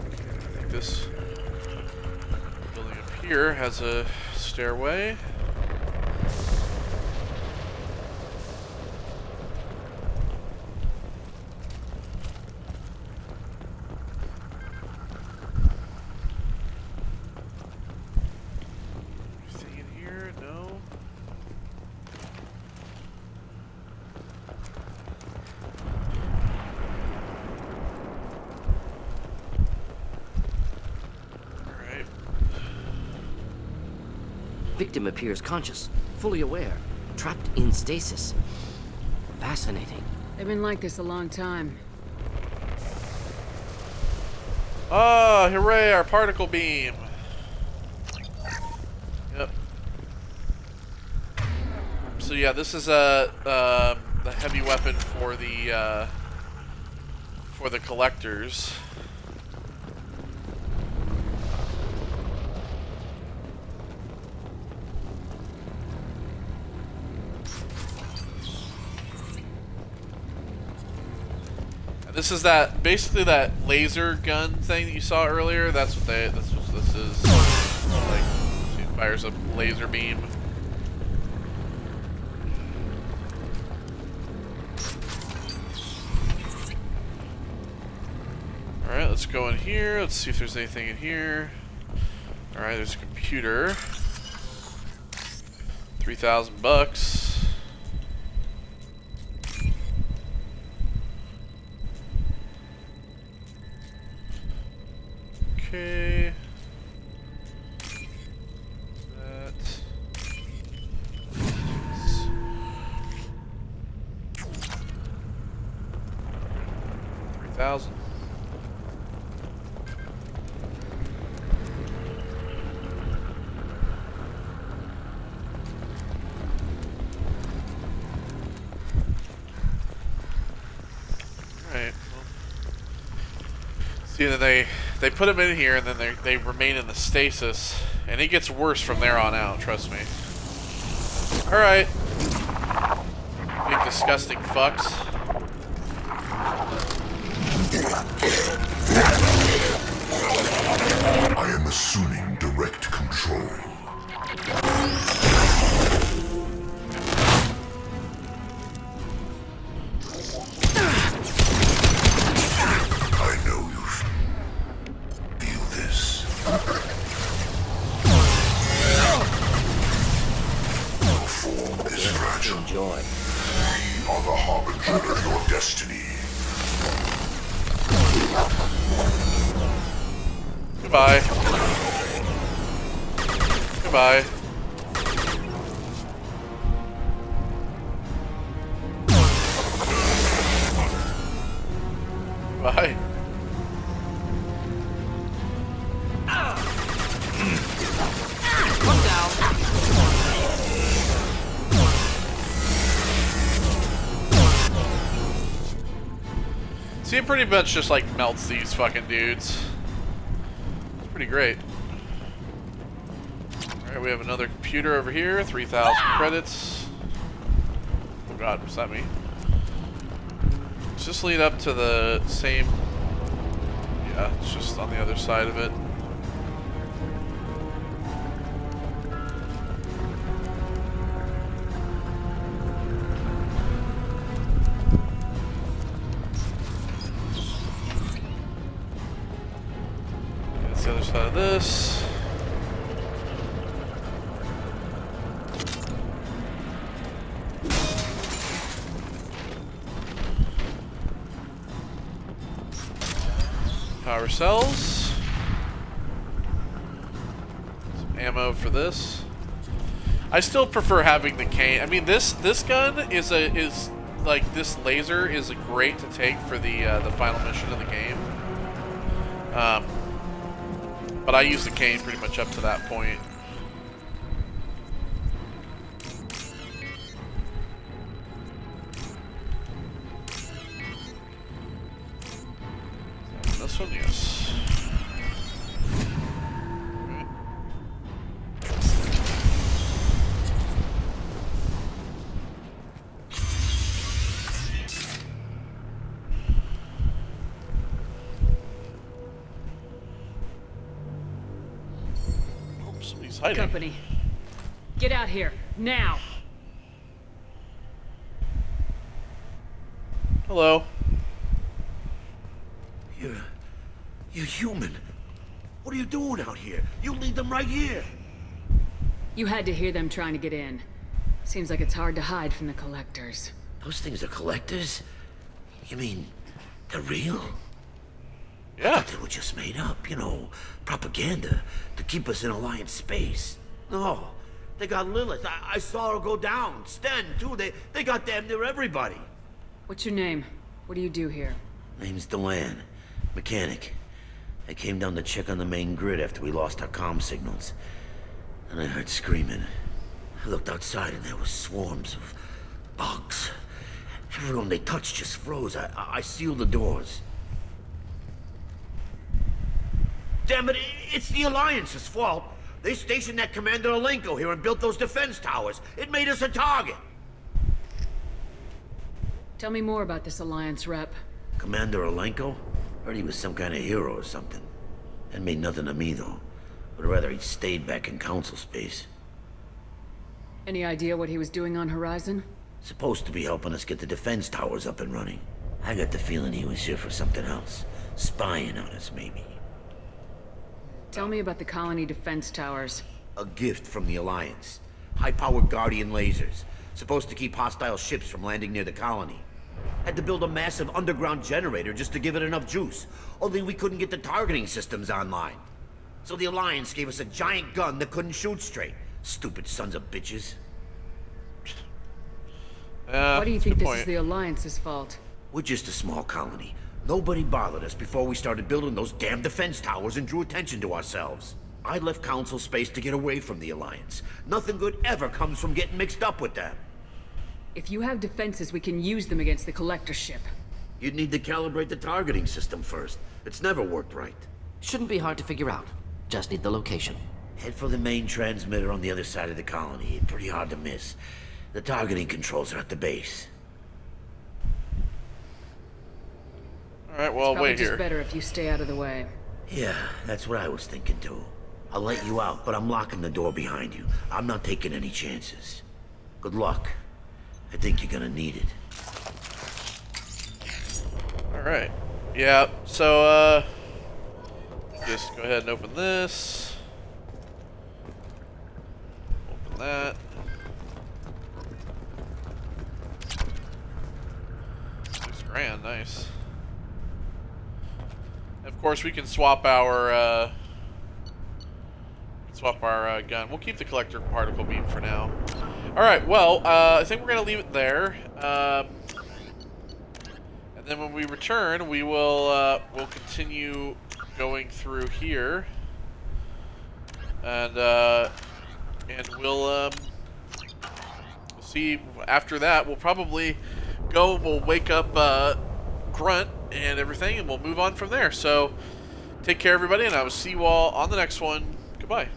Speaker 1: Okay, I think this building up here has a stairway.
Speaker 7: Victim appears conscious, fully aware, trapped in stasis. Fascinating.
Speaker 16: They've been like this a long time.
Speaker 1: Oh, hooray, our particle beam. Yep. So yeah, this is the heavy weapon for the collectors. This is basically that laser gun thing that you saw earlier. That's what this is. Like, it fires a laser beam. All right, let's go in here. Let's see if there's anything in here. All right, there's a computer. $3,000. Okay. That. 3,000. Alright. See, then they put him in here, and then they remain in the stasis, and it gets worse from there on out. Trust me. All right, big disgusting fucks.
Speaker 10: I am assuming direct control.
Speaker 7: Enjoy.
Speaker 10: We are the harbinger of your destiny.
Speaker 1: Goodbye. Goodbye. Bye.
Speaker 16: Come down.
Speaker 1: See, it pretty much just like melts these fucking dudes. It's pretty great. Alright, we have another computer over here, 3,000 credits. Oh god, was that me? Does this lead up to the same... Yeah, it's just on the other side of it. That's the other side of this. Power cells. Some ammo for this. I still prefer having the cane. I mean, this gun is like, this laser is great to take for the final mission of the game. But I use the cane pretty much up to that point. This one, yes. Okay. Oops, he's hiding.
Speaker 16: Company. Get out here, now!
Speaker 1: Hello.
Speaker 4: You're human. What are you doing out here? You lead them right here.
Speaker 16: You had to hear them trying to get in. Seems like it's hard to hide from the collectors.
Speaker 4: Those things are collectors? You mean, they're real?
Speaker 1: Yeah.
Speaker 4: I thought they were just made up, you know, propaganda to keep us in Alliance space. No, they got Lilith. I saw her go down. Sten, too. They got damn near everybody.
Speaker 16: What's your name? What do you do here?
Speaker 4: Name's Delan. Mechanic. I came down to check on the main grid after we lost our comm signals. And I heard screaming. I looked outside and there was swarms of bugs. Everyone they touched just froze. I sealed the doors. Damn it, it's the Alliance's fault. They stationed that Commander Alenko here and built those defense towers. It made us a target.
Speaker 16: Tell me more about this Alliance rep.
Speaker 4: Commander Alenko? Heard he was some kind of hero or something. That made nothing to me, though. Would rather he'd stayed back in Council space.
Speaker 16: Any idea what he was doing on Horizon?
Speaker 4: Supposed to be helping us get the defense towers up and running. I got the feeling he was here for something else. Spying on us, maybe.
Speaker 16: Tell me about the colony defense towers.
Speaker 4: A gift from the Alliance. High-powered Guardian lasers. Supposed to keep hostile ships from landing near the colony. Had to build a massive underground generator just to give it enough juice. Only we couldn't get the targeting systems online. So the Alliance gave us a giant gun that couldn't shoot straight. Stupid sons of bitches.
Speaker 16: Why do you think this is the Alliance's fault?
Speaker 4: We're just a small colony. Nobody bothered us before we started building those damn defense towers and drew attention to ourselves. I left Council space to get away from the Alliance. Nothing good ever comes from getting mixed up with them.
Speaker 16: If you have defenses, we can use them against the Collector ship.
Speaker 4: You'd need to calibrate the targeting system first. It's never worked right.
Speaker 7: Shouldn't be hard to figure out. Just need the location.
Speaker 4: Head for the main transmitter on the other side of the colony. Pretty hard to miss. The targeting controls are at the base.
Speaker 1: Alright, well,
Speaker 16: It's
Speaker 1: wait
Speaker 16: just
Speaker 1: here.
Speaker 16: better if you stay out of the way.
Speaker 4: Yeah, that's what I was thinking too. I'll let you out, but I'm locking the door behind you. I'm not taking any chances. Good luck. I think you're gonna need it.
Speaker 1: Alright. Yeah, so, just go ahead and open this. Open that. $6,000, nice. Of course, we can swap our gun. We'll keep the collector particle beam for now. All right. Well, I think we're gonna leave it there. And then when we return, we will we'll continue going through here, and we'll see. After that, we'll probably go. We'll wake up Grunt and everything, and we'll move on from there. So take care, everybody, and I will see you all on the next one. Goodbye.